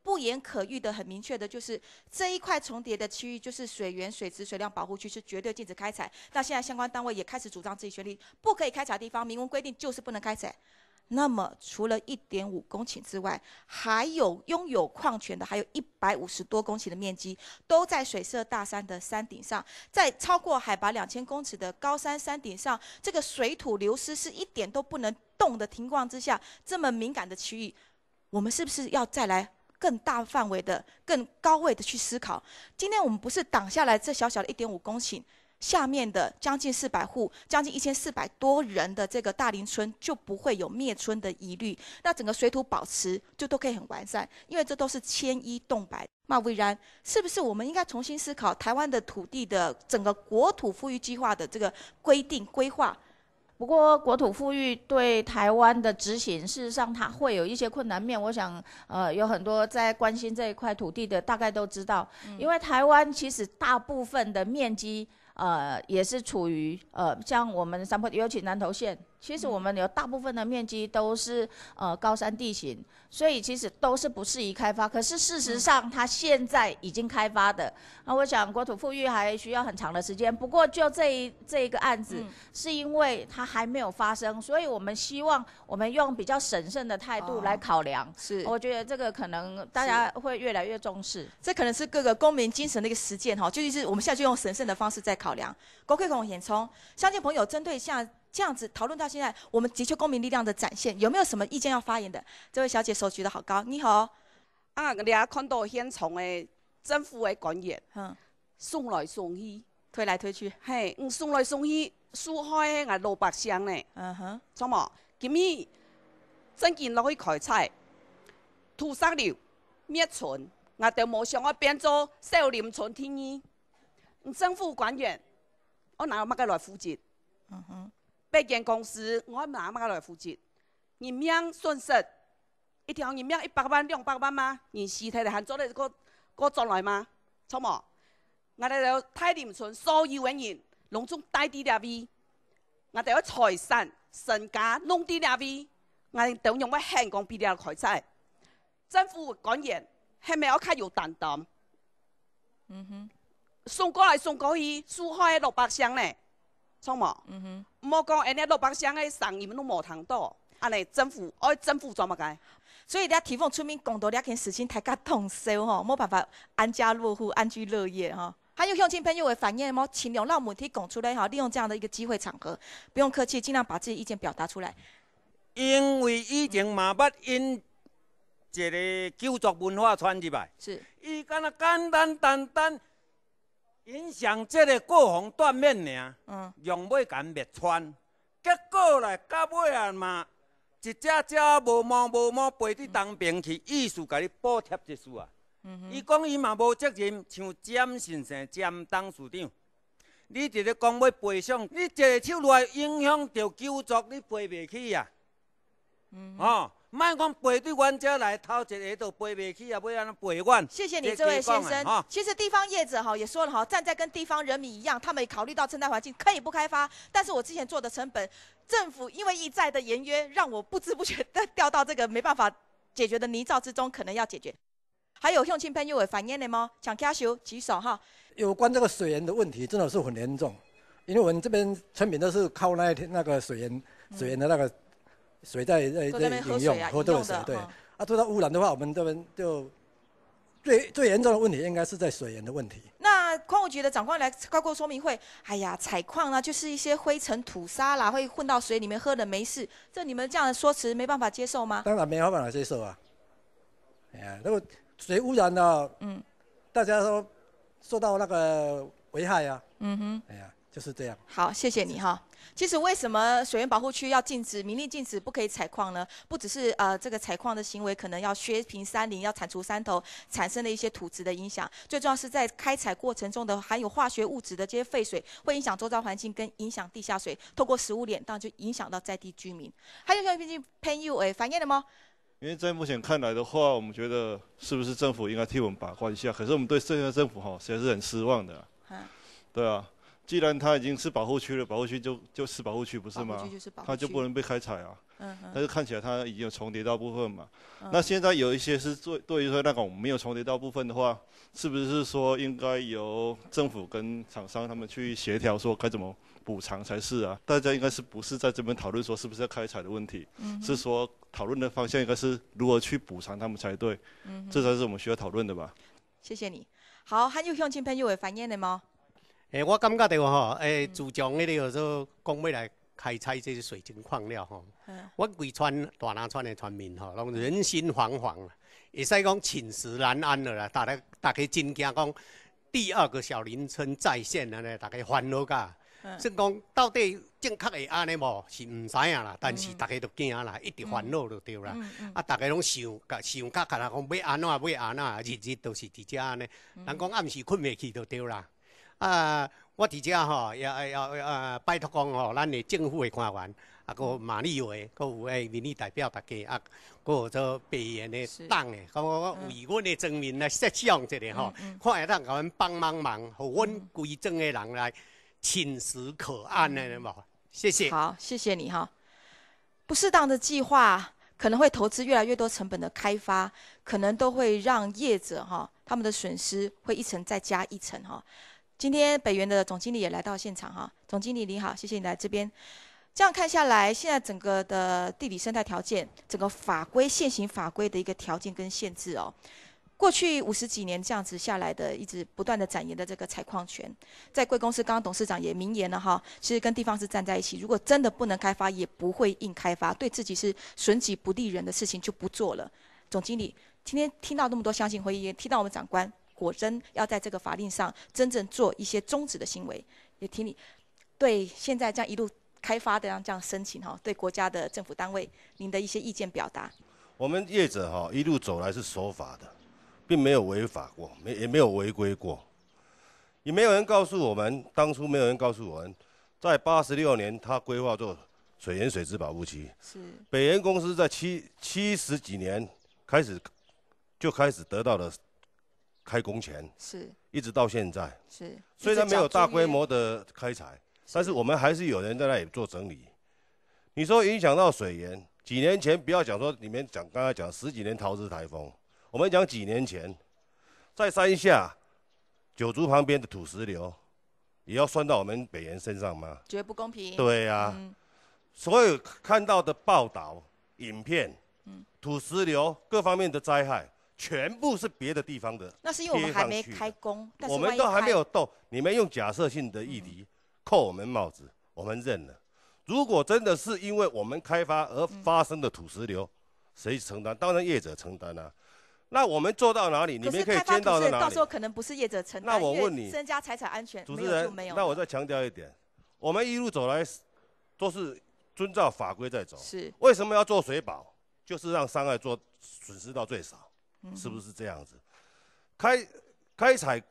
不言可喻的很明确的就是这一块重叠的区域就是水源水质水量保护区，是绝对禁止开采。那现在相关单位也开始主张自己权利，不可以开采的地方明文规定就是不能开采。那么除了1.5公顷之外，还有拥有矿权的还有150多公顷的面积，都在水社大山的山顶上，在超过海拔2000公尺的高山山顶上，这个水土流失是一点都不能动的情况之下，这么敏感的区域，我们是不是要再来更大范围的、更高位的去思考？今天我们不是挡下来这小小的1.5公顷，下面的将近400户、将近1400多人的这个大林村就不会有灭村的疑虑，那整个水土保持就都可以很完善，因为这都是牵一动百。马蔚然，是不是我们应该重新思考台湾的土地的整个国土富裕计划的这个规定规划？不过国土富裕对台湾的执行，事实上它会有一些困难面。我想，有很多在关心这一块土地的，大概都知道，因为台湾其实大部分的面积，也是处于像我们山坡，尤其南投县，其实我们有大部分的面积都是高山地形，所以其实都是不适宜开发。可是事实上，它现在已经开发的，那我想国土富裕还需要很长的时间。不过就这一个案子，是因为它还没有发生，所以我们希望我们用比较审慎的态度来考量。是，我觉得这个可能大家会越来越重视。这可能是各个公民精神的一个实践哈，就是我们现在就用审慎的方式在考量。国会孔衍聪，相信朋友针对像这样子讨论到现在，我们的确公民力量的展现，有没有什么意见要发言的？这位小姐手举得好高，你好。啊，掠看到现场的政府的官员，送来送去，推来推去，嘿，送来送去，疏开个老百姓呢，怎么？今日真见落去开采，屠杀了灭村，我就无想要变做少林村天衣。政府官员，我哪有乜个来负责？百间公司，我哪乜个来负责？人命损失，一条人命100万、200万吗？人尸体嚟hand做嚟个转来吗？错冇？我哋就太林村所有嘅人，拢总带啲入去，我哋有财产、身家弄啲入去，我哋都用乜香港比較開採。政府官員係咪要較有擔當？送過來送過去，疏害老百姓呢？錯冇？唔好講人哋老百姓嘅生意都冇通到，安尼政府做乜解？所以人家提奉村民共同了解事情，大家通宵吼，冇办法安家落户、安居乐业哈。还有乡亲朋友的反映，冇尽量让问题讲出来哈，利用这样的一个机会场合，不用客气，尽量把自己意见表达出来。因为以前嘛捌因一个旧族文化传入来，是，伊敢若简简单单影响这个国防断面尔，用尾敢灭川，结果来到尾啊嘛，一只无毛飞伫东边去，意思甲你补贴一次啊。伊讲伊嘛无责任，像詹先生、詹董事长，你直咧讲要赔偿，你一个手来影响到旧族，你赔袂起呀？莫讲赔对冤家来，头一个都赔袂起啊，要安怎赔冤？谢谢你，这位先生。其实地方业者哈也说了哈，站在跟地方人民一样，他们也考虑到生态环境可以不开发，但是我之前做的成本，政府因为一再的严约，让我不知不觉的掉到这个没办法解决的泥沼之中，可能要解决。还有乡亲朋友有反映的吗？抢卡手举手哈。有关这个水源的问题，真的是很严重，因为我们这边村民都是靠那个水源的那个水在饮用，喝这个水，对。做到污染的话，我们这边就最严重的问题应该是在水源的问题。那矿务局的长官来高过说明会，哎呀，采矿啊，就是一些灰尘土沙啦，会混到水里面，喝了没事，这你们这样的说辞没办法接受吗？当然没办法接受啊。哎呀，如果水污染了，大家都受到那个危害啊。哎呀，就是这样。好，谢谢你哈。其实为什么水源保护区要禁止、明令禁止不可以采矿呢？不只是这个采矿的行为可能要削平山林、要铲除山头，产生的一些土质的影响。最重要是在开采过程中的含有化学物质的这些废水，会影响周遭环境跟影响地下水，透过食物链，当然就影响到在地居民。还有像朋友反映了吗？因为在目前看来的话，我们觉得是不是政府应该替我们把关一下？可是我们对现在政府实在是很失望的。对啊，既然它已经是保护区了，保护区就是保护区，不是吗？它就不能被开采啊。但是看起来它已经有重叠到部分嘛。那现在有一些是对于说那种没有重叠到部分的话，是不是说应该由政府跟厂商他们去协调，说该怎么补偿才是啊？大家应该是不是在这边讨论说是不是要开采的问题，是说讨论的方向应该是如何去补偿他们才对，这才是我们需要讨论的吧。谢谢你。好，还有乡亲朋友会反映的吗？我感觉到吼，自从迄个说讲要来开采这些水晶矿了吼，我规川大南川的村民吼，拢人心惶惶啦，会使讲寝食难安了啦。大家真惊讲第二个小林村再现了呢，大家烦恼噶。所以讲到底正确会安尼无是唔知影啦，但是大家都惊啦，一直烦恼就对啦。大家拢想甲讲要安怎，日日都是伫遮安尼。人讲暗时困袂去就对啦。我伫遮吼，要拜托讲吼，咱的政府的官员，个马立委，个有民意代表大家，个有做北原的党的，我为阮的村民来设想一下吼，看会当甲阮帮忙，互阮规庄的人来寝食可安的无？谢谢。好，谢谢你哈。不适当的计划可能会投资越来越多成本的开发，可能都会让业者他们的损失会一层再加一层今天北元的总经理也来到现场总经理你好，谢谢你来这边。这样看下来，现在整个的地理生态条件，整个法规现行法规的一个条件跟限制过去50几年这样子下来的，一直不断的展延的这个采矿权，在贵公司刚刚董事长也明言了其实跟地方是站在一起，如果真的不能开发，也不会硬开发，对自己是损己不利人的事情就不做了。总经理，今天听到那么多相信会议，也听到我们长官果真要在这个法令上真正做一些终止的行为，也听你对现在这样一路开发的这样申请对国家的政府单位您的一些意见表达。我们业者一路走来是守法的，并没有违法过，也没有违规过，也没有人告诉我们，当初没有人告诉我们，在86年他规划做水源水质保护区，是北元公司在70几年开始得到了开工权，是一直到现在，是虽然没有大规模的开采，但是我们还是有人在那里做整理。你说影响到水源，几年前不要讲说你们刚才讲10几年桃枝台风。我们讲几年前，在山下九族旁边的土石流，也要算到我们北元身上吗？绝不公平。对呀、所有看到的报道、影片、土石流各方面的灾害，全部是别的地方的。那是因为我们还没开工，但是我们都还没有动，你们用假设性的议题扣我们帽子，我们认了。如果真的是因为我们开发而发生的土石流，谁承担？当然业者承担啊。那我们做到哪里？你们可以监到哪里？到时候可能不是业者承担。那我问你，身家财产安全，主持人，那我再强调一点，我们一路走来都是遵照法规在走。是。为什么要做水保？就是让伤害损失到最少，是不是这样子？开采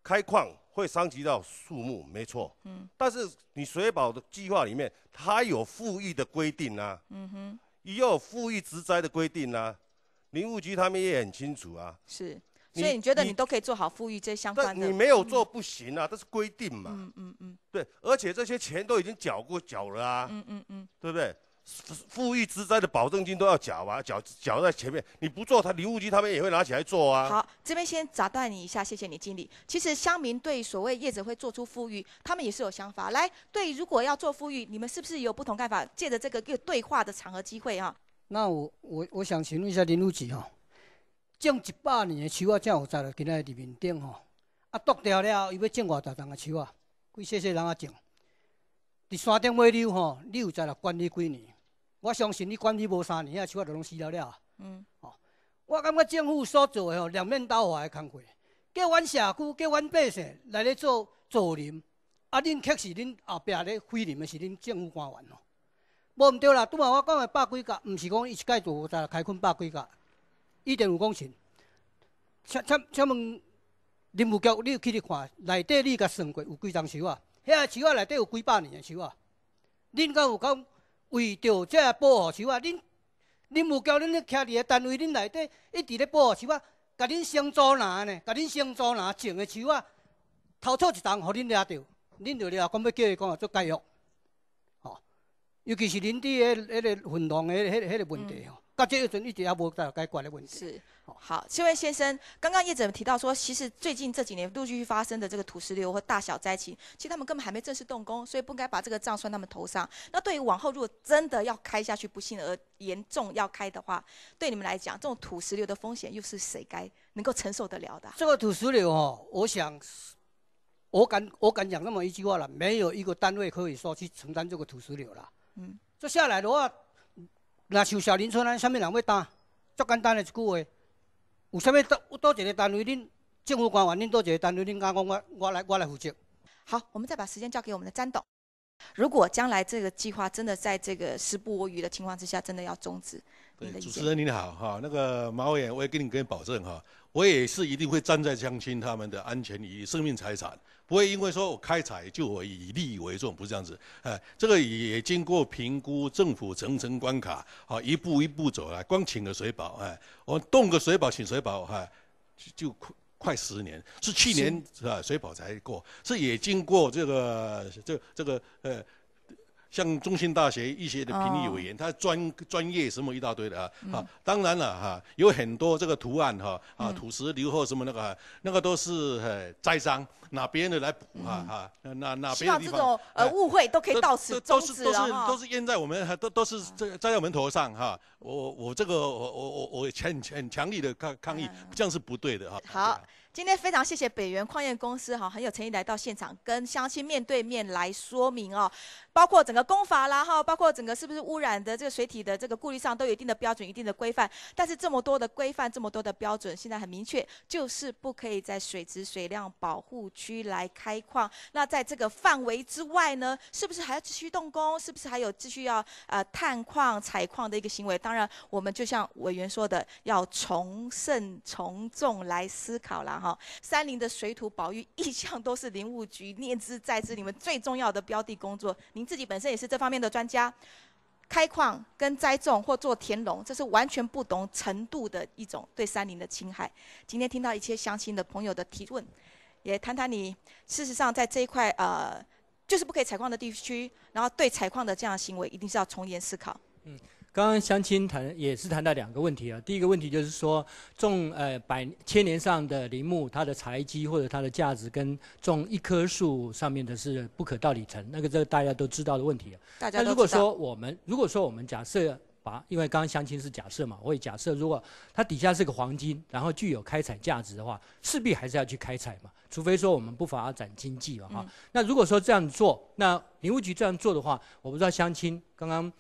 开矿会伤及到树木，没错。但是你水保的计划里面，它有复育的规定啊。也有复育植栽的规定啊。林务局他们也很清楚啊，是，所以你觉得你都可以做好富裕这相关的？你没有做不行啊，这是规定嘛。对，而且这些钱都已经缴了啊。对不对？富裕植栽的保证金都要缴啊，缴在前面，你不做，林务局他们也会拿起来做啊。好，这边先打断你一下，谢谢你经理。其实乡民对所谓业者会做出富裕，他们也是有想法。来，对，如果要做富裕，你们是不是也有不同看法？借着这个对话的场合机会啊。那我想请问一下林务局种100年的树啊，才有在今仔日面顶剁掉了，伊要种偌大丛的树啊，几细人啊种。伫山顶尾溜你有在管理几年？我相信你管理无3年啊，树啊就拢死了。我感觉政府所做的两面刀划的工作，叫阮社区、叫阮百姓来咧做造林，恁却是恁后壁咧废林的是恁政府官员无毋对啦，拄仔我讲的100几甲，毋是讲伊一届做在开垦100几甲，1.5公顷。请问林务局，你去看内底，你甲算过有几丛树啊？遐树啊内底有几百年的树啊？恁敢有讲为着这保护树啊？恁林务局恁咧徛伫个单位，恁内底一直咧保护树啊？甲恁先祖拿呢？甲恁先祖拿种的树啊，头错一丛，互恁掠着，恁就掠讲要叫伊讲做解约。尤其是林地迄个混乱的迄个问题到这一阵一直也无解决的问题。是，好，这位先生，刚刚业者提到说，其实最近这几年陆续发生的这个土石流或大小灾情，其实他们根本还没正式动工，所以不应该把这个账算他们头上。那对于往后如果真的要开下去，不幸而严重要开的话，对你们来讲，这种土石流的风险又是谁该能够承受得了的？这个土石流我想，我敢讲那么一句话了，没有一个单位可以说去承担这个土石流了。这下来的话，若像小林村咱啥物人要担？足简单的一句话，有啥物多一个单位，恁政府官员，恁多一个单位，恁敢讲我来负责？好，我们再把时间交给我们的詹董。如果将来这个计划真的在这个时不我与的情况之下，真的要终止，主持人您好那个马委员，我也跟你保证我也是一定会站在乡亲他们的安全利益、生命财产，不会因为说我开采就我以利益为重，不是这样子。这个也经过评估，政府层层关卡，一步一步走来。光请个水保，我动个水保，请水保，就快10年，是去年水保才过，是也经过这个像中兴大学医学的评议委员，他专业什么一大堆的当然了有很多这个图案土石流或什么那个都是栽赃，拿别人的来补拿别的地方。希望这种误会都可以到此终止了都是淹在我们都是栽在我们头上我这个我很强力的抗议，这样是不对的好。今天非常谢谢北元矿业公司很有诚意来到现场，跟乡亲面对面来说明包括整个工法啦包括整个是不是污染的这个水体的这个过滤上都有一定的标准、一定的规范。但是这么多的规范、这么多的标准，现在很明确，就是不可以在水质水量保护区来开矿。那在这个范围之外呢，是不是还要继续动工？是不是还有继续要探矿、采矿的一个行为？当然，我们就像委员说的，要从慎从重来思考啦。山林的水土保育一向都是林务局念之在之，你们最重要的标的工作。您自己本身也是这方面的专家，开矿跟栽种或做田垄，这是完全不同程度的一种对山林的侵害。今天听到一些乡亲的朋友的提问，也谈谈你事实上在这一块就是不可以采矿的地区，然后对采矿的这样的行为一定是要从严思考。刚刚乡亲也是谈到2个问题第一个问题就是说，种千年上的林木，它的材积或者它的价值跟种一棵树上面的是不可道理成，这个大家都知道的问题大家都知道。那如果说我们假设因为刚刚乡亲是假设嘛，我也假设如果它底下是个黄金，然后具有开采价值的话，势必还是要去开采嘛，除非说我们不发展经济嘛那如果说这样做，那林务局这样做的话，我不知道乡亲刚刚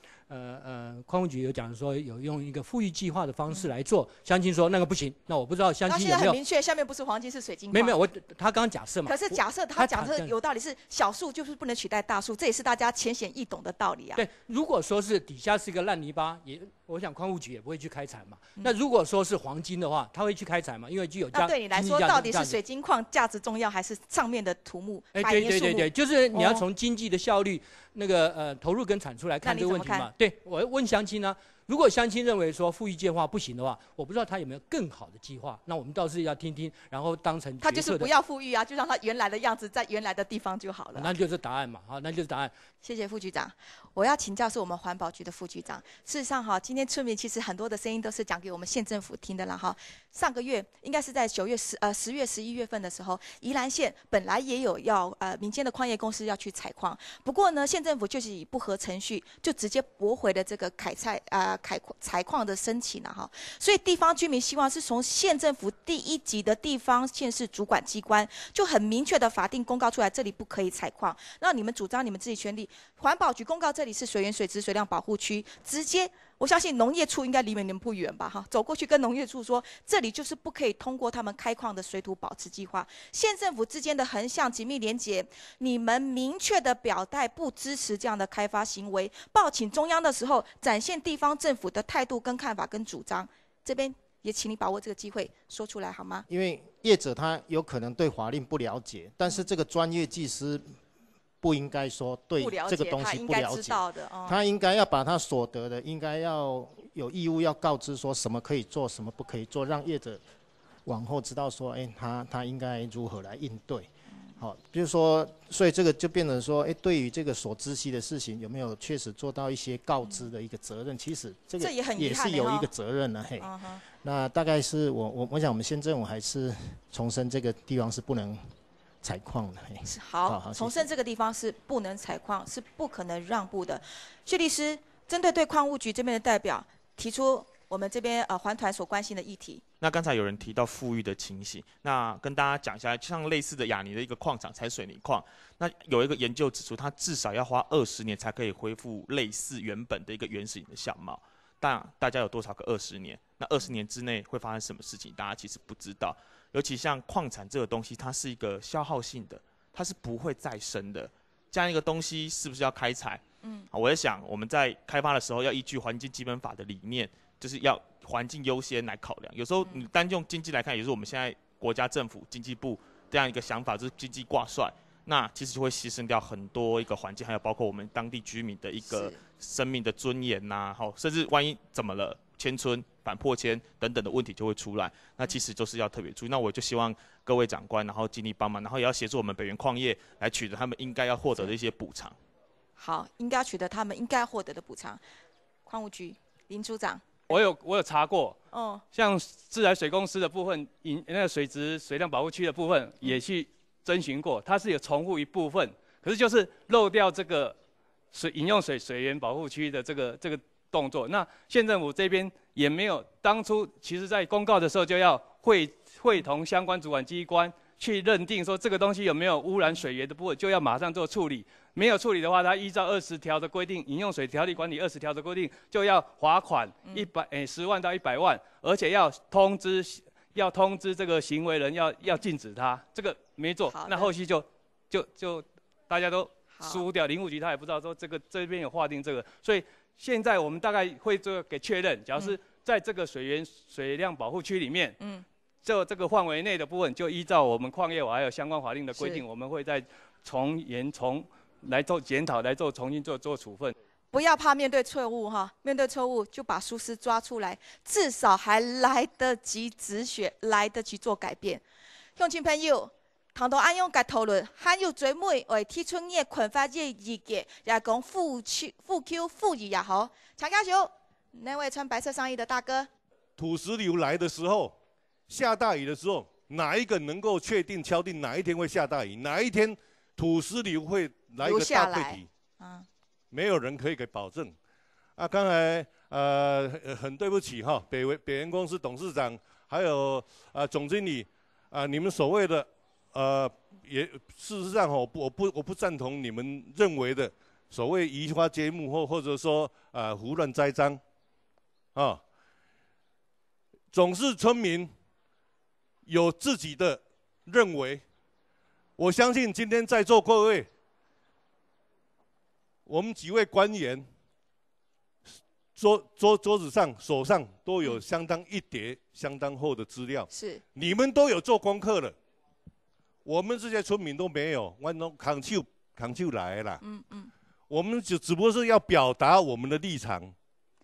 矿务局有讲说有用一个富裕计划的方式来做，乡亲说那个不行，那我不知道乡亲有没有。现在很明确，下面不是黄金是水晶矿。没有，他刚刚假设嘛。可是假设他讲的有道理，是小树就是不能取代大树，这也是大家浅显易懂的道理对，如果说是底下是一个烂泥巴，我想矿务局也不会去开采嘛。那如果说是黄金的话，他会去开采嘛？因为具有那对你来说，到底是水晶矿价值重要，还是上面的土木？对，就是你要从经济的效率。投入跟产出来看这个问题嘛？对，我问乡亲如果乡亲认为说富裕计划不行的话，我不知道他有没有更好的计划，那我们倒是要听听，然后当成他就是不要富裕就让他原来的样子在原来的地方就好了。那就是答案嘛，那就是答案。谢谢副局长，我要请教是我们环保局的副局长。事实上今天村民其实很多的声音都是讲给我们县政府听的啦上个月应该是在10月、11月份的时候，宜兰县本来也有要民间的矿业公司要去采矿，不过呢，县政府就是以不合程序就直接驳回了这个采矿的申请了所以地方居民希望是从县政府第1级的地方县市主管机关就很明确的法定公告出来，这里不可以采矿，那你们主张你们自己权利。环保局公告这里是水源水质水量保护区，直接我相信农业处应该离你们不远吧走过去跟农业处说，这里就是不可以通过他们开矿的水土保持计划。县政府之间的横向紧密连结，你们明确的表态不支持这样的开发行为，报请中央的时候展现地方政府的态度跟看法跟主张，这边也请你把握这个机会说出来好吗？因为业者他有可能对法令不了解，但是这个专业技师不应该说对这个东西不了解，他应该要把他所得的，应该要有义务要告知说什么可以做，什么不可以做，让业者往后知道说，他应该如何来应对。比如说，所以这个就变成说，对于这个所知悉的事情，有没有确实做到一些告知的一个责任？其实这个也是有一个责任的那大概是我想我们县政府还是重申这个地方是不能采矿的。好，重申这个地方是不能采矿，是不可能让步的。薛律师针对矿务局这边的代表提出我们这边环团所关心的议题。那刚才有人提到富裕的情形，那跟大家讲一下，像类似的亚泥的一个矿场采水泥矿，那有一个研究指出，它至少要花20年才可以恢复类似原本的一个原始林的相貌。但大家有多少个20年？那20年之内会发生什么事情？大家其实不知道。尤其像矿产这个东西，它是一个消耗性的，它是不会再生的。这样一个东西是不是要开采？我在想，我们在开发的时候要依据环境基本法的理念，就是要环境优先来考量。有时候你单用经济来看，也是我们现在国家政府经济部这样一个想法，就是经济挂帅，那其实就会牺牲掉很多一个环境，还有包括我们当地居民的一个生命的尊严呐，甚至万一怎么了，迁村、反迫迁等等的问题就会出来。那其实就是要特别注意。那我就希望各位长官，然后尽力帮忙，然后也要协助我们北元矿业来取得他们应该要获得的一些补偿。好，应该取得他们应该获得的补偿。矿务局林组长，我有查过，哦，像自来水公司的部分，那个水质水量保护区的部分也去征询过，它是有重复一部分，可是就是漏掉这个饮用水水源保护区的这个动作。那县政府这边也没有，当初其实在公告的时候就要会同相关主管机关去认定说这个东西有没有污染水源的部分，就要马上做处理。没有处理的话，它依照20条的规定，饮用水条例管理20条的规定，就要罚款10万到100万，而且要通知这个行为人要禁止他，这个没做，那后续就大家都疏忽掉，林务局他也不知道说这边有划定这个，所以现在我们大概会做给确认，假如是在这个水量保护区里面，这个范围内的部分，就依照我们矿业法还有相关法令的规定，我们会再来做检讨，来做重新做处分。不要怕面对错误哈，面对错误就把疏失抓出来，至少还来得及止血，来得及做改变。乡亲朋友，唐头安用甲讨论，还有最美为提出业困发业意见，也讲富 Q 富裕也好。强家球，那位穿白色上衣的大哥，土石流来的时候，下大雨的时候，哪一个能够确定敲定哪一天会下大雨，哪一天土石流会来一个大溃堤？没有人可以给保证。啊，刚才很对不起哈，北原公司董事长还有总经理你们所谓的也事实上我不赞同你们认为的所谓移花接木或者说胡乱栽赃总是村民有自己的认为。我相信今天在座各位，我们几位官员桌子上手上都有一叠相当厚的资料，是你们都有做功课了，我们这些村民都没有，我都扛手来啦。我们只不过是要表达我们的立场，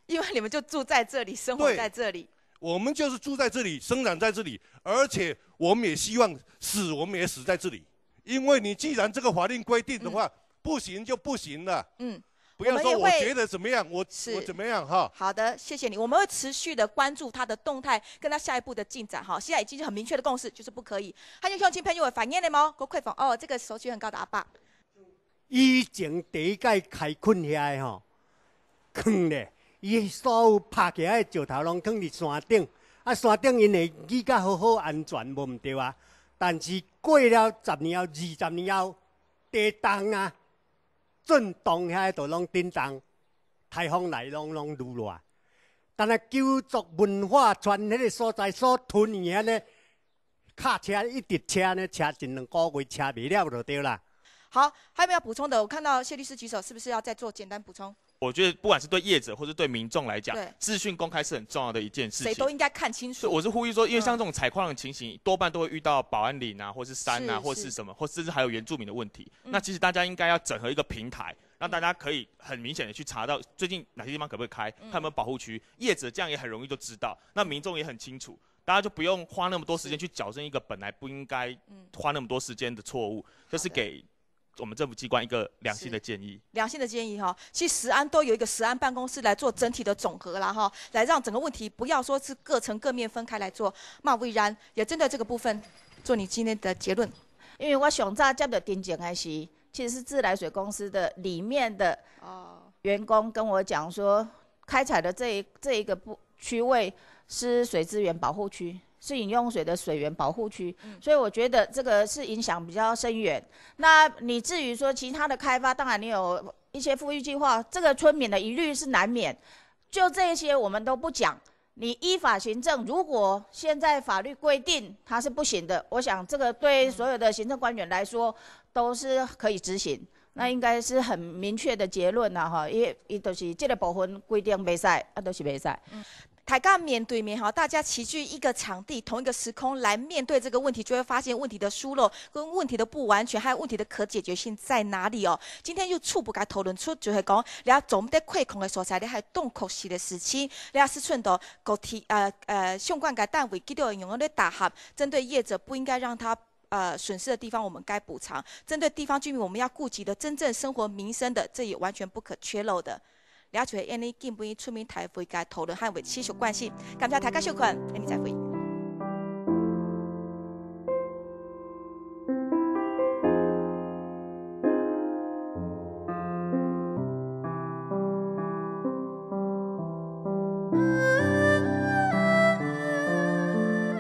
因为你们就住在这里，生活在这里。我们就是住在这里，生长在这里，而且我们也希望我们也死在这里。因为你既然这个法令规定的话，不行就不行了。不要说我觉得怎么样，我怎么样哈。好的，谢谢你。我们会持续的关注他的动态，跟他下一步的进展哈。现在已经很明确的共识，就是不可以。还有乡亲朋友的反应的吗？国会访这个手举很高的阿伯。以前第一届开垦遐的吼，坑咧，伊所有拍起来的石头拢放伫山顶，山顶因会起甲好好安全，无毋对啊。但是过了10年后、20年后，地动啊，震动遐都拢震动，台风来拢愈乱。但系旧族文化传迄个所在所吞去安尼，卡车一直车呢，车1、2个月车袂了就对啦。好，还有没有补充的？我看到谢律师举手，是不是要再做简单补充？我觉得不管是对业者或是对民众来讲，资讯公开是很重要的一件事情。谁都应该看清楚。我是呼吁说，因为像这种采矿的情形，多半都会遇到保安岭或是山或是什么，或甚至还有原住民的问题。那其实大家应该要整合一个平台，让大家可以很明显的去查到最近哪些地方可不可以开，看有没有保护区。业者这样也很容易就知道，那民众也很清楚，大家就不用花那么多时间去矫正一个本来不应该花那么多时间的错误，就是给我们政府机关一个良心的建议。良心的建议哈，其实食安都有一个食安办公室来做整体的总和啦哈，来让整个问题不要说是各层各面分开来做。马蔚然也针对这个部分做你今天的结论。因为我上早接到丁警的时，其实是自来水公司的里面的员工跟我讲说，开采的这一个区位是水资源保护区。是饮用水的水源保护区，所以我觉得这个是影响比较深远。那你至于说其他的开发，当然你有一些富裕计划，这个村民的疑虑是难免。就这些我们都不讲，你依法行政，如果现在法律规定它是不行的，我想这个对所有的行政官员来说都是可以执行。那应该是很明确的结论啦，哈，伊就是这个部分规定袂使，都是袂使。台港面对面哈，大家齐聚一个场地，同一个时空来面对这个问题，就会发现问题的疏漏跟问题的不完全，还有问题的可解决性在哪里哦？今天又初步该讨论出，就会讲，你要总得亏空的所在，你还洞口时的时期，你要是寸到国体相关该单位，记得用的大合，针对业者不应该让他损失的地方，我们该补偿。针对地方居民，我们要顾及的真正生活民生的，这也完全不可缺漏的。了解，因为进步出名台会该讨论和为持续关心。感谢大家收看，下面再会。